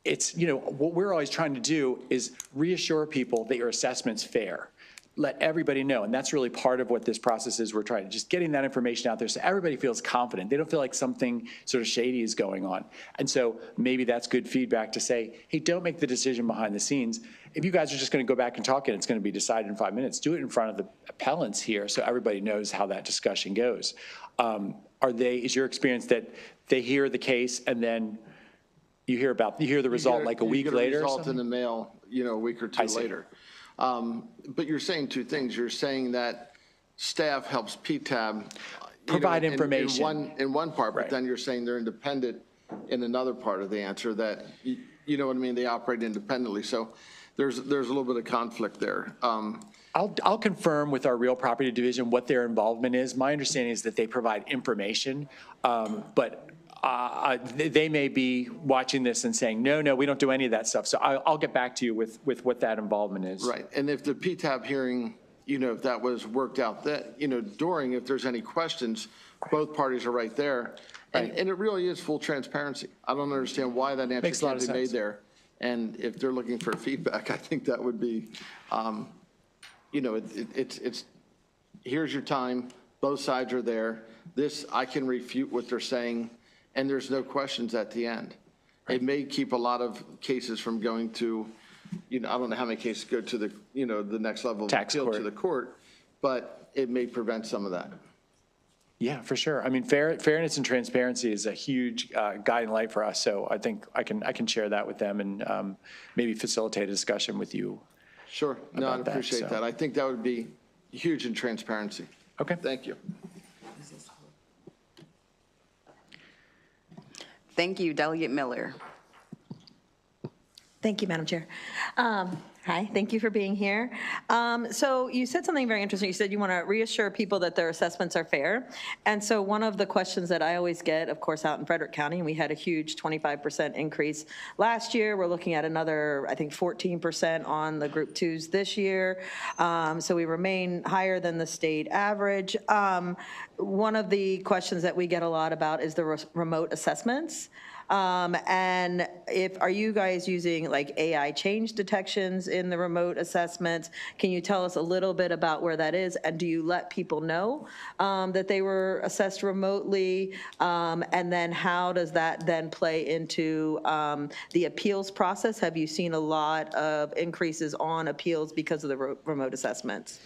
it's, what we're always trying to do is reassure people that your assessment's fair. Let everybody know, and that's really part of what this process is. We're trying to just getting that information out there so everybody feels confident. They don't feel like something sort of shady is going on. And so maybe that's good feedback to say, hey, don't make the decision behind the scenes. If you guys are just going to go back and talk and it's going to be decided in 5 minutes, do it in front of the appellants here so everybody knows how that discussion goes. Is your experience that they hear the case and then you hear the result like a week later? You get a result in the mail, a week or two later. But you're saying two things. You're saying that staff helps PTAB provide information in one part, but right. Then you're saying they're independent in another part of the answer that, you know what I mean? They operate independently. So there's a little bit of conflict there. I'll confirm with our real property division what their involvement is. My understanding is that they provide information, but they may be watching this and saying, no, we don't do any of that stuff. So I'll get back to you with what that involvement is. Right. And if the PTAB hearing, if that was worked out, that, if there's any questions, both parties are right there. And it really is full transparency. I don't understand why that answer can't be made there. And if they're looking for feedback, I think that would be, it's here's your time. Both sides are there. This, I can refute what they're saying. And there's no questions at the end. Right. It may keep a lot of cases from going to, I don't know how many cases go to the, the next level of appeal to the court, but it may prevent some of that. Yeah, for sure. I mean, fairness and transparency is a huge guiding light for us. So I think I can share that with them and maybe facilitate a discussion with you. Sure. No, I appreciate that. I think that would be huge in transparency. Okay. Thank you. Thank you, Delegate Miller. Thank you, Madam Chair. Hi, thank you for being here. So you said something very interesting. You said you want to reassure people that their assessments are fair. And so one of the questions that I always get, of course, out in Frederick County, and we had a huge 25% increase last year. We're looking at another, I think, 14% on the Group 2s this year. So we remain higher than the state average. One of the questions that we get a lot about is the remote assessments. And are you guys using like AI change detections in the remote assessments? Can you tell us a little bit about where that is? And do you let people know that they were assessed remotely? And then how does that then play into the appeals process? Have you seen a lot of increases on appeals because of the remote assessments?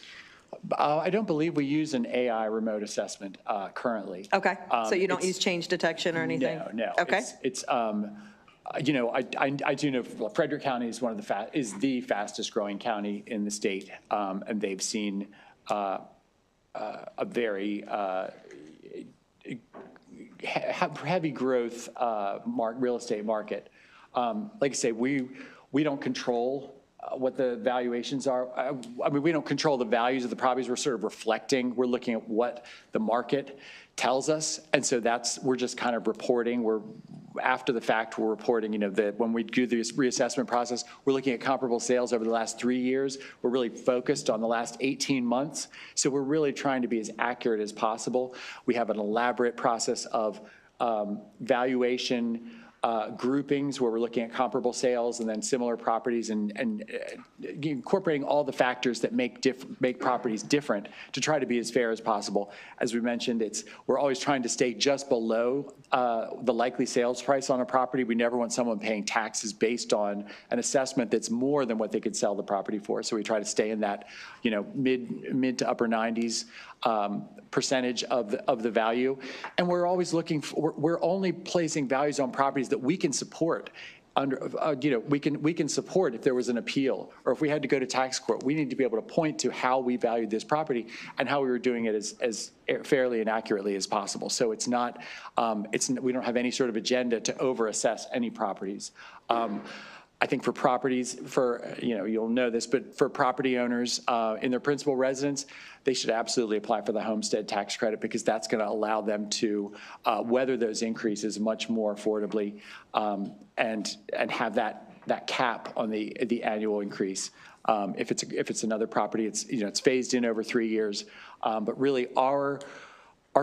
I don't believe we use an AI remote assessment currently. Okay, so you don't It's- use change detection or anything? No. Okay. You know, I do know Frederick County is is the fastest growing county in the state, and they've seen a very heavy growth real estate market. Like I say, we don't control what the valuations are. I mean, we don't control the values of the properties. We're sort of reflecting. We're looking at what the market tells us. And so we're just kind of reporting. After the fact, we're reporting, you know, that when we do this reassessment process, we're looking at comparable sales over the last 3 years. We're really focused on the last 18 months. So we're really trying to be as accurate as possible. We have an elaborate process of valuation groupings where we're looking at comparable sales and then similar properties and incorporating all the factors that make properties different to try to be as fair as possible. As we mentioned, we're always trying to stay just below the likely sales price on a property. We never want someone paying taxes based on an assessment that's more than what they could sell the property for. So we try to stay in that, you know, mid to upper 90s percentage of the value. And we're always we're only placing values on properties that we can support. You know, we can support if there was an appeal or if we had to go to tax court. We need to be able to point to how we valued this property and how we were doing it as fairly and accurately as possible. So it's not, we don't have any sort of agenda to overassess any properties. I think for properties, you know, you'll know this, but for property owners in their principal residence, they should absolutely apply for the homestead tax credit because that's going to allow them to weather those increases much more affordably and have that cap on the annual increase. If it's another property, it's phased in over 3 years. But really, our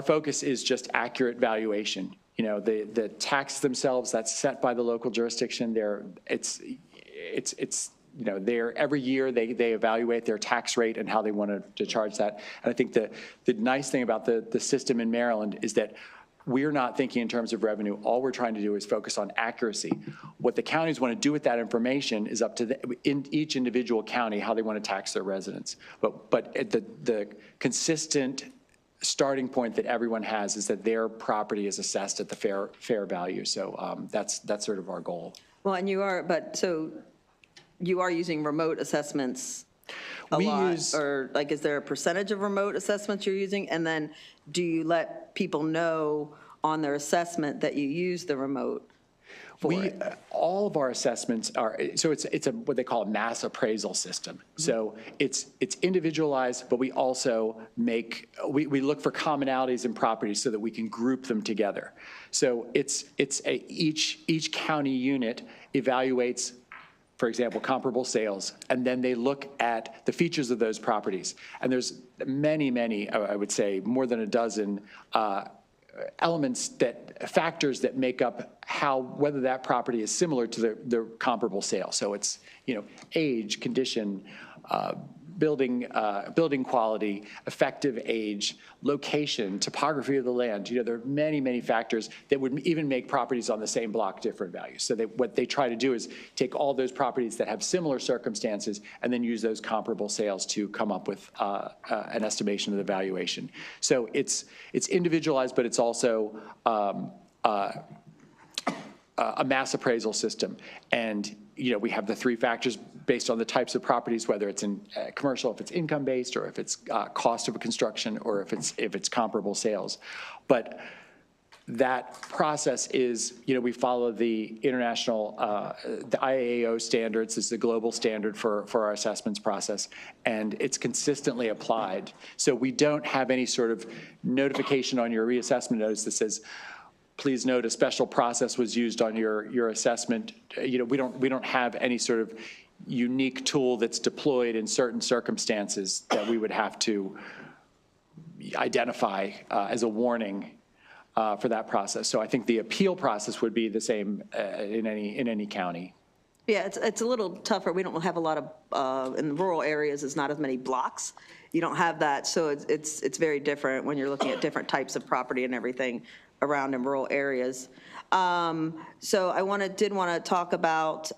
focus is just accurate valuation. You know, the tax themselves, that's set by the local jurisdiction. You know, every year they evaluate their tax rate and how they want to charge that. And I think the nice thing about the system in Maryland is that we're not thinking in terms of revenue. All we're trying to do is focus on accuracy. What the counties want to do with that information is up to in each individual county how they want to tax their residents. But at the consistent starting point that everyone has is that their property is assessed at the fair value. So that's sort of our goal. Well, and you are using remote assessments a lot, or like, is there a percentage of remote assessments you're using? And then do you let people know on their assessment that you use the remote for it? All of our assessments are, so it's what they call a mass appraisal system. Mm-hmm. So it's individualized, but we also we look for commonalities in properties so that we can group them together. So each county unit evaluates, for example, comparable sales, and then they look at the features of those properties. And there's many, I would say more than a dozen factors that make up whether that property is similar to the comparable sale. So it's, you know, age, condition, building quality, effective age, location, topography of the land. You know, there are many factors that would even make properties on the same block different values. So what they try to do is take all those properties that have similar circumstances and then use those comparable sales to come up with an estimation of the valuation. So it's individualized, but it's also a mass appraisal system. And, you know, we have the 3 factors based on the types of properties, whether it's in commercial, if it's income-based, or if it's cost of construction, or if it's comparable sales. But that process is, you know, we follow the international, the IAAO standards is the global standard for our assessments process, and it's consistently applied. So we don't have any sort of notification on your reassessment notice that says, please note a special process was used on your assessment. You know, we don't have any sort of unique tool that's deployed in certain circumstances that we would have to identify as a warning. for that process. So I think the appeal process would be the same in any county. Yeah, it's a little tougher. We don't have a lot of, in the rural areas, it's not as many blocks. You don't have that, so it's very different when you're looking at different types of property and everything around in rural areas. So I did want to talk about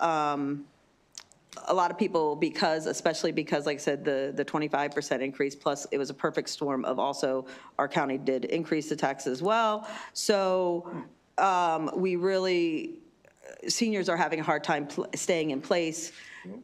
a lot of people, especially because, like I said, the 25% increase, plus it was a perfect storm of also our county did increase the taxes as well. So seniors are having a hard time staying in place.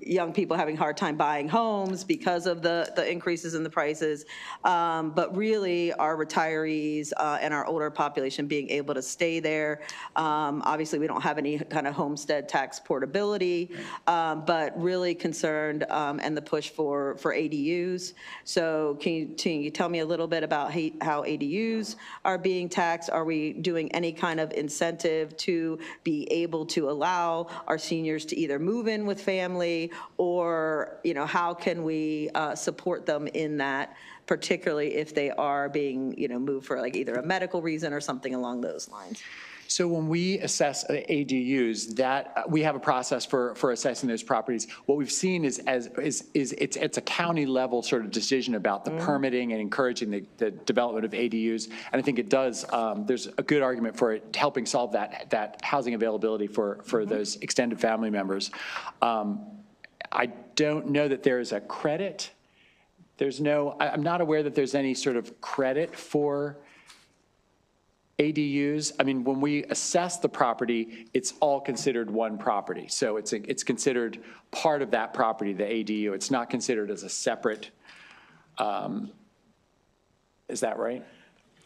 Young people having a hard time buying homes because of the increases in the prices. But really, our retirees and our older population being able to stay there. Obviously, we don't have any kind of homestead tax portability, but really concerned and the push for ADUs. So can you tell me a little bit about how ADUs are being taxed? Are we doing any kind of incentive to be able to allow our seniors to either move in with family, or, how can we support them in that, particularly if they are being, moved for like either a medical reason or something along those lines? So when we assess ADUs, that we have a process for assessing those properties. What we've seen is it's a county level sort of decision about the permitting and encouraging the development of ADUs. And I think it does. There's a good argument for it helping solve that housing availability for those extended family members. I don't know that there is a credit. I'm not aware that there's any sort of credit for ADUs. I mean, when we assess the property, it's all considered one property. So it's considered part of that property, the ADU. It's not considered as a separate, is that right?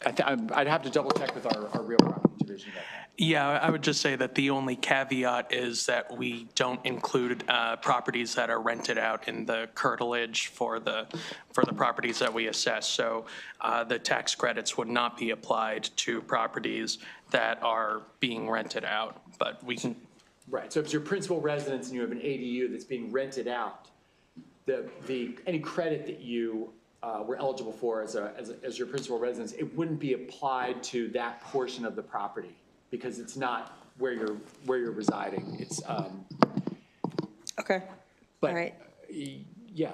I'd have to double check with our real property division about that. Yeah, I would just say that the only caveat is that we don't include properties that are rented out in the curtilage for the properties that we assess. So the tax credits would not be applied to properties that are being rented out, but we can. Right, so if it's your principal residence and you have an ADU that's being rented out, any credit that you were eligible for as your principal residence, it wouldn't be applied to that portion of the property, because it's not where you're residing. It's Okay. but, All right. Yeah.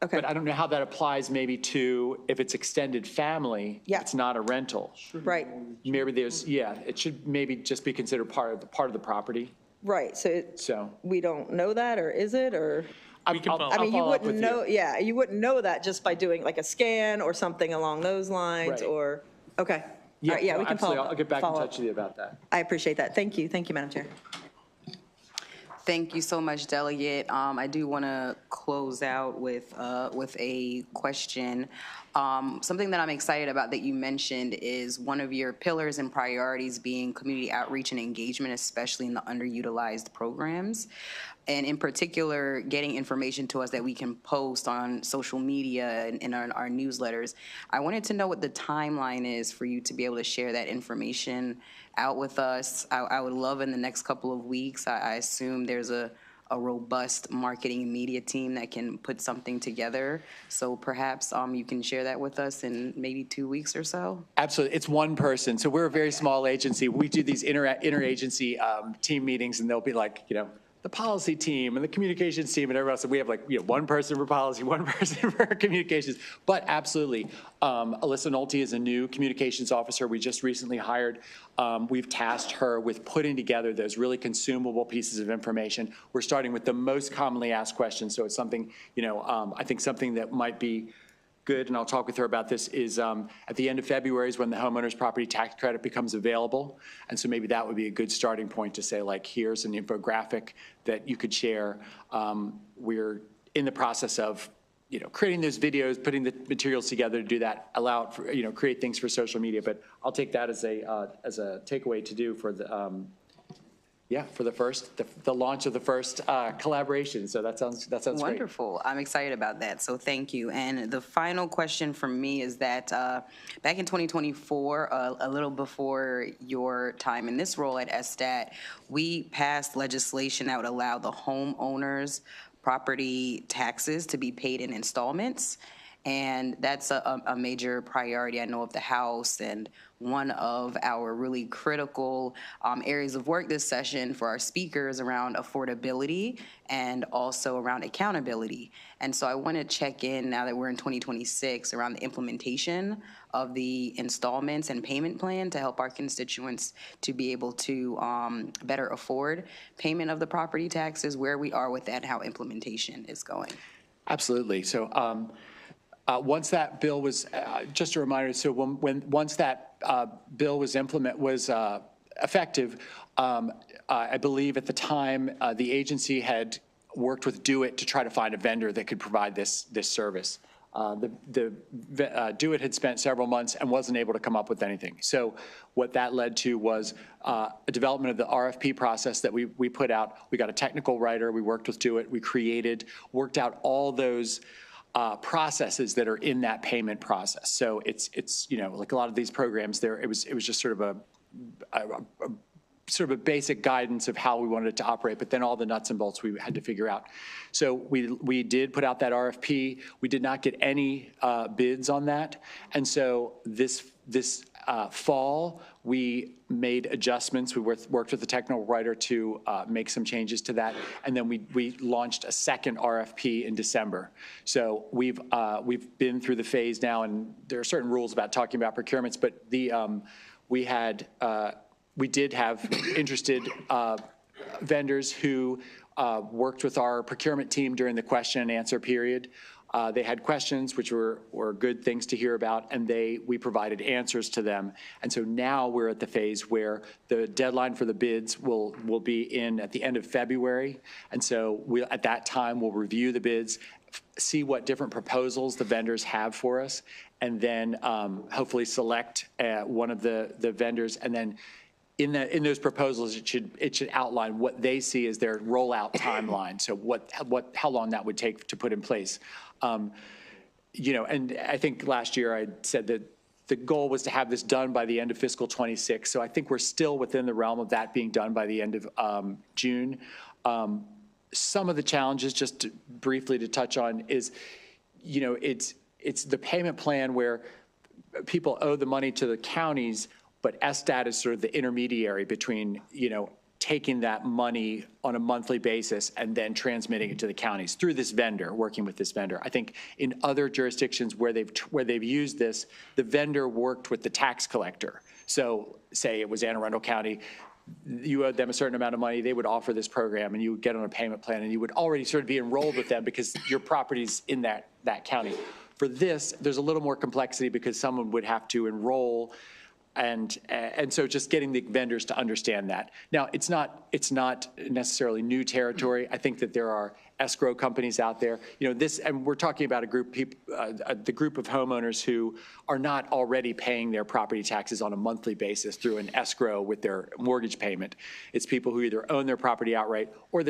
Okay. But I don't know how that applies maybe to if it's extended family. Yeah. It's not a rental. Right. Maybe it should maybe just be considered part of the property. Right. So we don't know that, or is it, or? We can follow. I mean, you follow up wouldn't with know. Yeah, you wouldn't know that just by doing like a scan or something along those lines, Right. or okay. Yeah, All right, no, we can absolutely. follow. I'll get back in follow up. touch with you about that. I appreciate that. Thank you, Madam Chair. Thank you so much, Delegate. I do want to close out with a question. Something that I'm excited about that you mentioned is one of your pillars and priorities being community outreach and engagement, especially in the underutilized programs. And in particular, getting information to us that we can post on social media and in our newsletters. I wanted to know what the timeline is for you to be able to share that information out with us. I would love in the next couple of weeks. I assume there's a robust marketing and media team that can put something together. So perhaps you can share that with us in maybe 2 weeks or so. Absolutely. It's one person. So we're a very small agency. We do these interagency team meetings, and they'll be like, the policy team and the communications team and everyone else. And we have one person for policy, one person for communications. But absolutely, Alyssa Nolte is a new communications officer we just recently hired. We've tasked her with putting together those really consumable pieces of information. We're starting with the most commonly asked questions. So it's something, I think something that might be good, and I'll talk with her about this, is at the end of February is when the homeowner's property tax credit becomes available. And so maybe that would be a good starting point to say, here's an infographic that you could share. We're in the process of, creating those videos, putting the materials together to do that, allow it for, create things for social media. But I'll take that as a takeaway to do for the, for the launch of the first collaboration. So that sounds great. Wonderful. I'm excited about that. So thank you. And the final question from me is that back in 2024, a little before your time in this role at SSTAT, we passed legislation that would allow the homeowners' property taxes to be paid in installments. And that's a major priority, I know, of the House, and one of our really critical areas of work this session for our speakers around affordability and also around accountability. And so I want to check in, now that we're in 2026, around the implementation of the installments and payment plan to help our constituents to be able to better afford payment of the property taxes, where we are with that, and how implementation is going. Absolutely. So once that bill was, just a reminder, so once that bill was effective, I believe at the time the agency had worked with Do-It to try to find a vendor that could provide this service. Do-It had spent several months and wasn't able to come up with anything. So what that led to was a development of the RFP process that we put out. We got a technical writer. We worked with Do-It. We worked out all those processes that are in that payment process. So it's like a lot of these programs, it was just sort of a basic guidance of how we wanted it to operate, but then all the nuts and bolts we had to figure out. So we did put out that RFP. We did not get any bids on that, and so this fall we made adjustmts. We worked with the technical writer to make some changes to that, and then we launched a second RFP in December. So we've been through the phase now, and there are certain rules about talking about procurements, but we did have interested vendors who worked with our procurement team during the question and answer period. They had questions, which were good things to hear about, and we provided answers to them. And so now we're at the phase where the deadline for the bids will be at the end of February. And so at that time, we'll review the bids, see what different proposals the vendors have for us, and then hopefully select one of the vendors. And then in those proposals, it should outline what they see as their rollout timeline. So how long that would take to put in place. And I think last year I said that the goal was to have this done by the end of fiscal 26. So I think we're still within the realm of that being done by the end of June. Some of the challenges, just briefly to touch on, is, it's the payment plan where people owe the money to the counties, but SDAT is sort of the intermediary between, taking that money on a monthly basis and then transmitting it to the counties through this vendor, working with this vendor. I think in other jurisdictions where they've used this, the vendor worked with the tax collector. So say it was Anne Arundel County, you owed them a certain amount of money, they would offer this program, and you would get on a payment plan, and you would already sort of be enrolled with them because your property's in that county. For this, there's a little more complexity because someone would have to enroll. And so just getting the vendors to understand that. Now, it's not necessarily new territory. I think that there are escrow companies out there. And we're talking about the group of homeowners who are not already paying their property taxes on a monthly basis through an escrow with their mortgage payment. It's people who either own their property outright or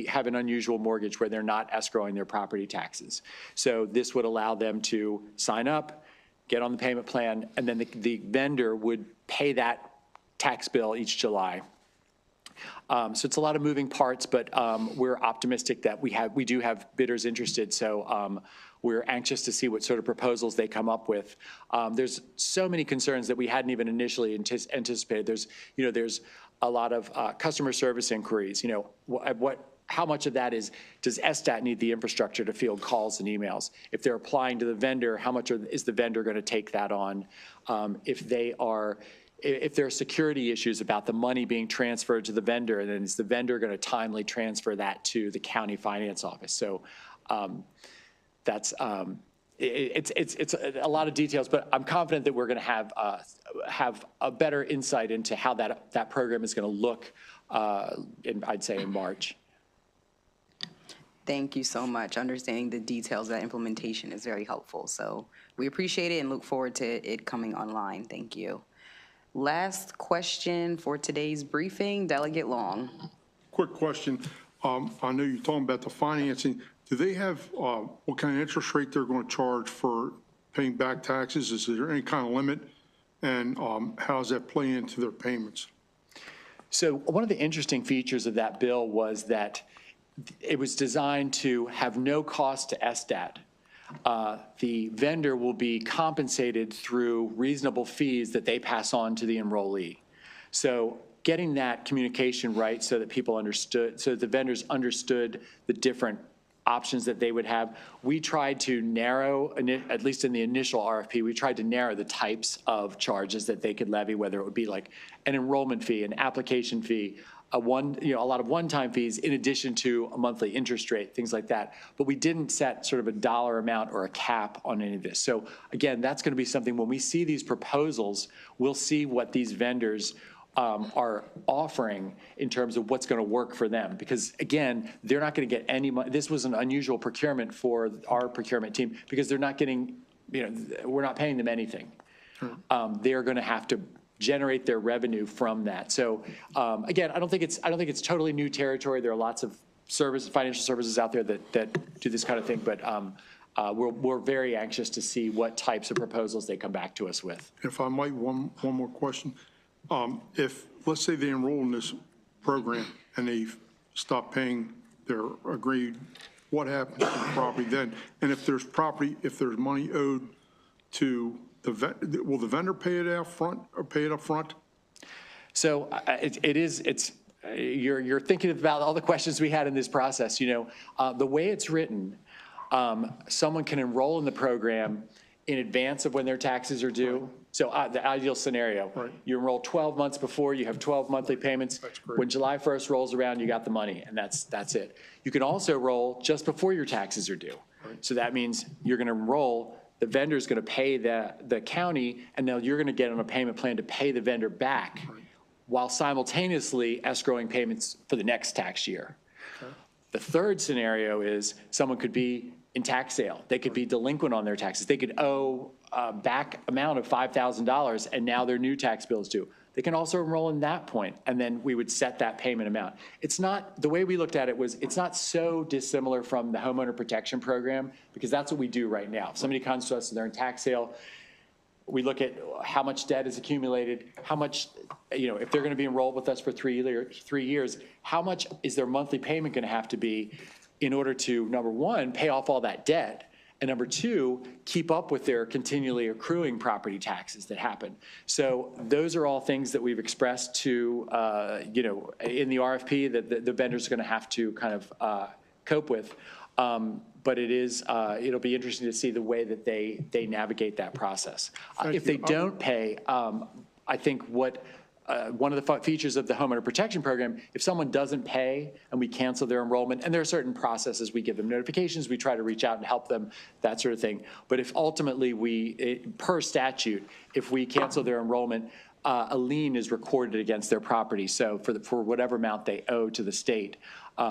have an unusual mortgage where they're not escrowing their property taxes. So this would allow them to sign up, get on the payment plan, and then the vendor would pay that tax bill each July. So it's a lot of moving parts, but we're optimistic that we do have bidders interested. So we're anxious to see what sort of proposals they come up with. There's so many concerns that we hadn't even initially anticipated. There's a lot of customer service inquiries. How much of that does SDAT need the infrastructure to field calls and emails? If they're applying to the vendor, how much is the vendor going to take that on? If there are security issues about the money being transferred to the vendor, then is the vendor going to timely transfer that to the county finance office? So it's a lot of details, but I'm confident that we're going to have a better insight into how that program is going to look, I'd say in March. Thank you so much. Understanding the details of that implementation is very helpful. So we appreciate it and look forward to it coming online. Thank you. Last question for today's briefing, Delegate Long. Quick question. I know you're talking about the financing. Do they have what kind of interest rate they're going to charge for paying back taxes? Is there any kind of limit? And how does that play into their payments? So one of the interesting features of that bill was that it was designed to have no cost to SDAT. the vendor will be compensated through reasonable fees that they pass on to the enrollee. So getting that communication right so that people understood, so that the vendors understood the different options that they would have. We tried to narrow, at least in the initial RFP, we tried to narrow the types of charges that they could levy, whether it would be like an enrollment fee, an application fee, a lot of one-time fees in addition to a monthly interest rate, things like that. But we didn't set sort of a dollar amount or a cap on any of this. So again, that's going to be something when we see these proposals, we'll see what these vendors are offering in terms of what's going to work for them. Because again, they're not going to get any money. This was an unusual procurement for our procurement team because they're not getting, we're not paying them anything. They're going to have to generate their revenue from that. So again, I don't think it's totally new territory. There are lots of financial services out there that do this kind of thing, but we're very anxious to see what types of proposals they come back to us with. If I might, one more question. If, let's say they enroll in this program and they stop paying their agreed, what happens to the property then? And if there's money owed to will the vendor pay it out front or pay it up front? So you're thinking about all the questions we had in this process. The way it's written, someone can enroll in the program in advance of when their taxes are due. Right. So the ideal scenario, right. You enroll 12 months before, you have 12 monthly payments. When July 1st rolls around, you got the money, and that's it. You can also roll just before your taxes are due. Right. So that means you're going to enroll, the vendor's going to pay the county, and now you're going to get on a payment plan to pay the vendor back, right, while simultaneously escrowing payments for the next tax year. Okay. The third scenario is someone could be in tax sale. They could be delinquent on their taxes. They could owe a back amount of $5,000 and now their new tax bill is due. They can also enroll in that point, and then we would set that payment amount. It's not, the way we looked at it was, it's not so dissimilar from the homeowner protection program, because that's what we do right now. If somebody comes to us and they're in tax sale, we look at how much debt is accumulated, how much, if they're going to be enrolled with us for 3 years, how much is their monthly payment going to have to be in order to, number one, pay off all that debt, and number two, keep up with their continually accruing property taxes that happen. So those are all things that we've expressed to, in the RFP that the vendor's going to have to kind of cope with. But it'll be interesting to see the way that they navigate that process. If they don't pay, I think one of the features of the homeowner protection program, if someone doesn't pay and we cancel their enrollment, and there are certain processes, we give them notifications, we try to reach out and help them, that sort of thing. But if ultimately per statute, if we cancel their enrollment, a lien is recorded against their property. So for whatever amount they owe to the state,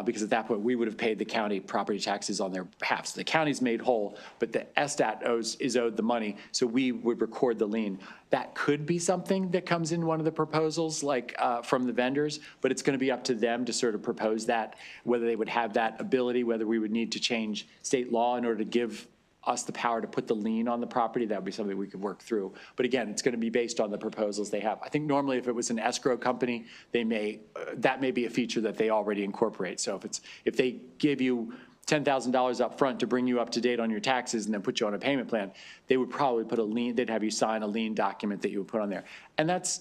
because at that point we would have paid the county property taxes on their behalf. So the county's made whole, but the ESTAT is owed the money, so we would record the lien. That could be something that comes in one of the proposals, like from the vendors, but it's going to be up to them to sort of propose that, whether they would have that ability, whether we would need to change state law in order to give us the power to put the lien on the property. That would be something we could work through. But again, it's going to be based on the proposals they have. I think normally if it was an escrow company, that may be a feature that they already incorporate. So if they give you $10,000 up front to bring you up to date on your taxes and then put you on a payment plan, they would probably put a lien, they'd have you sign a lien document that you would put on there. And that's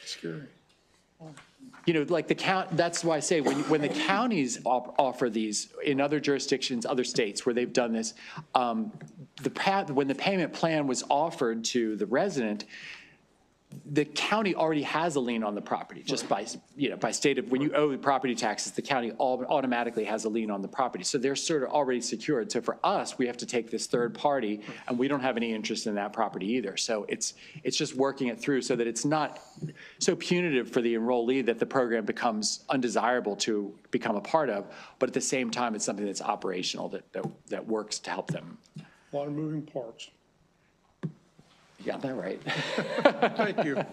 scary. Like that's why I say when the counties offer these in other jurisdictions, other states where they've done this, when the payment plan was offered to the resident, the county already has a lien on the property, just by state of, when you owe property taxes, the county automatically has a lien on the property. So they're sort of already secured. So for us, we have to take this third party, and we don't have any interest in that property either. So it's just working it through so that it's not so punitive for the enrollee that the program becomes undesirable to become a part of, but at the same time, it's something that's operational that works to help them. A lot of moving parts. You got that right. Thank you.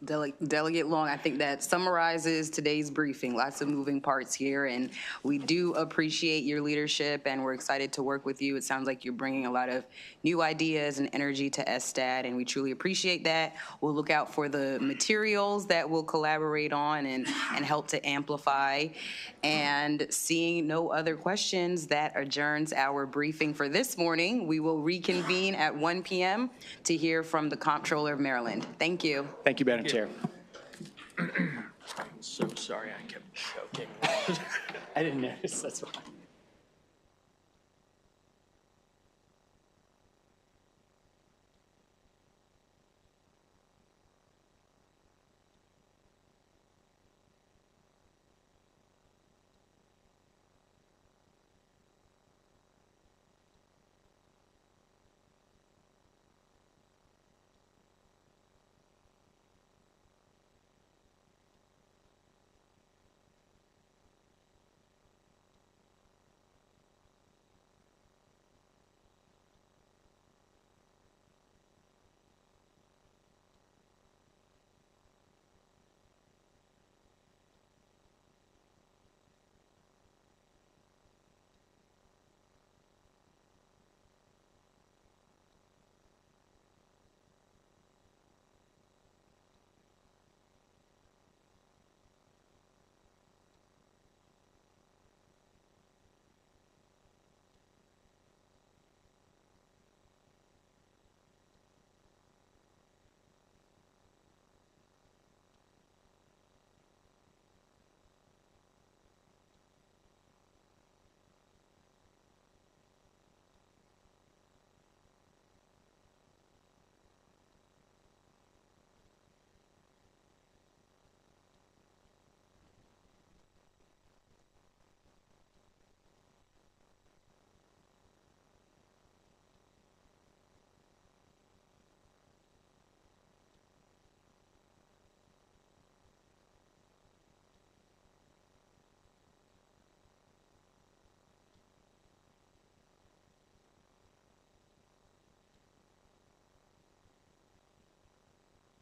Delegate Long, I think that summarizes today's briefing. Lots of moving parts here, and we do appreciate your leadership, and we're excited to work with you. It sounds like you're bringing a lot of new ideas and energy to SSTAD, and we truly appreciate that. We'll look out for the materials that we'll collaborate on and help to amplify. And seeing no other questions, that adjourns our briefing for this morning. We will reconvene at 1 p.m. to hear from the Comptroller of Maryland. Thank you. Thank you, Madam Chair. I'm so sorry I kept choking. I didn't notice, that's why.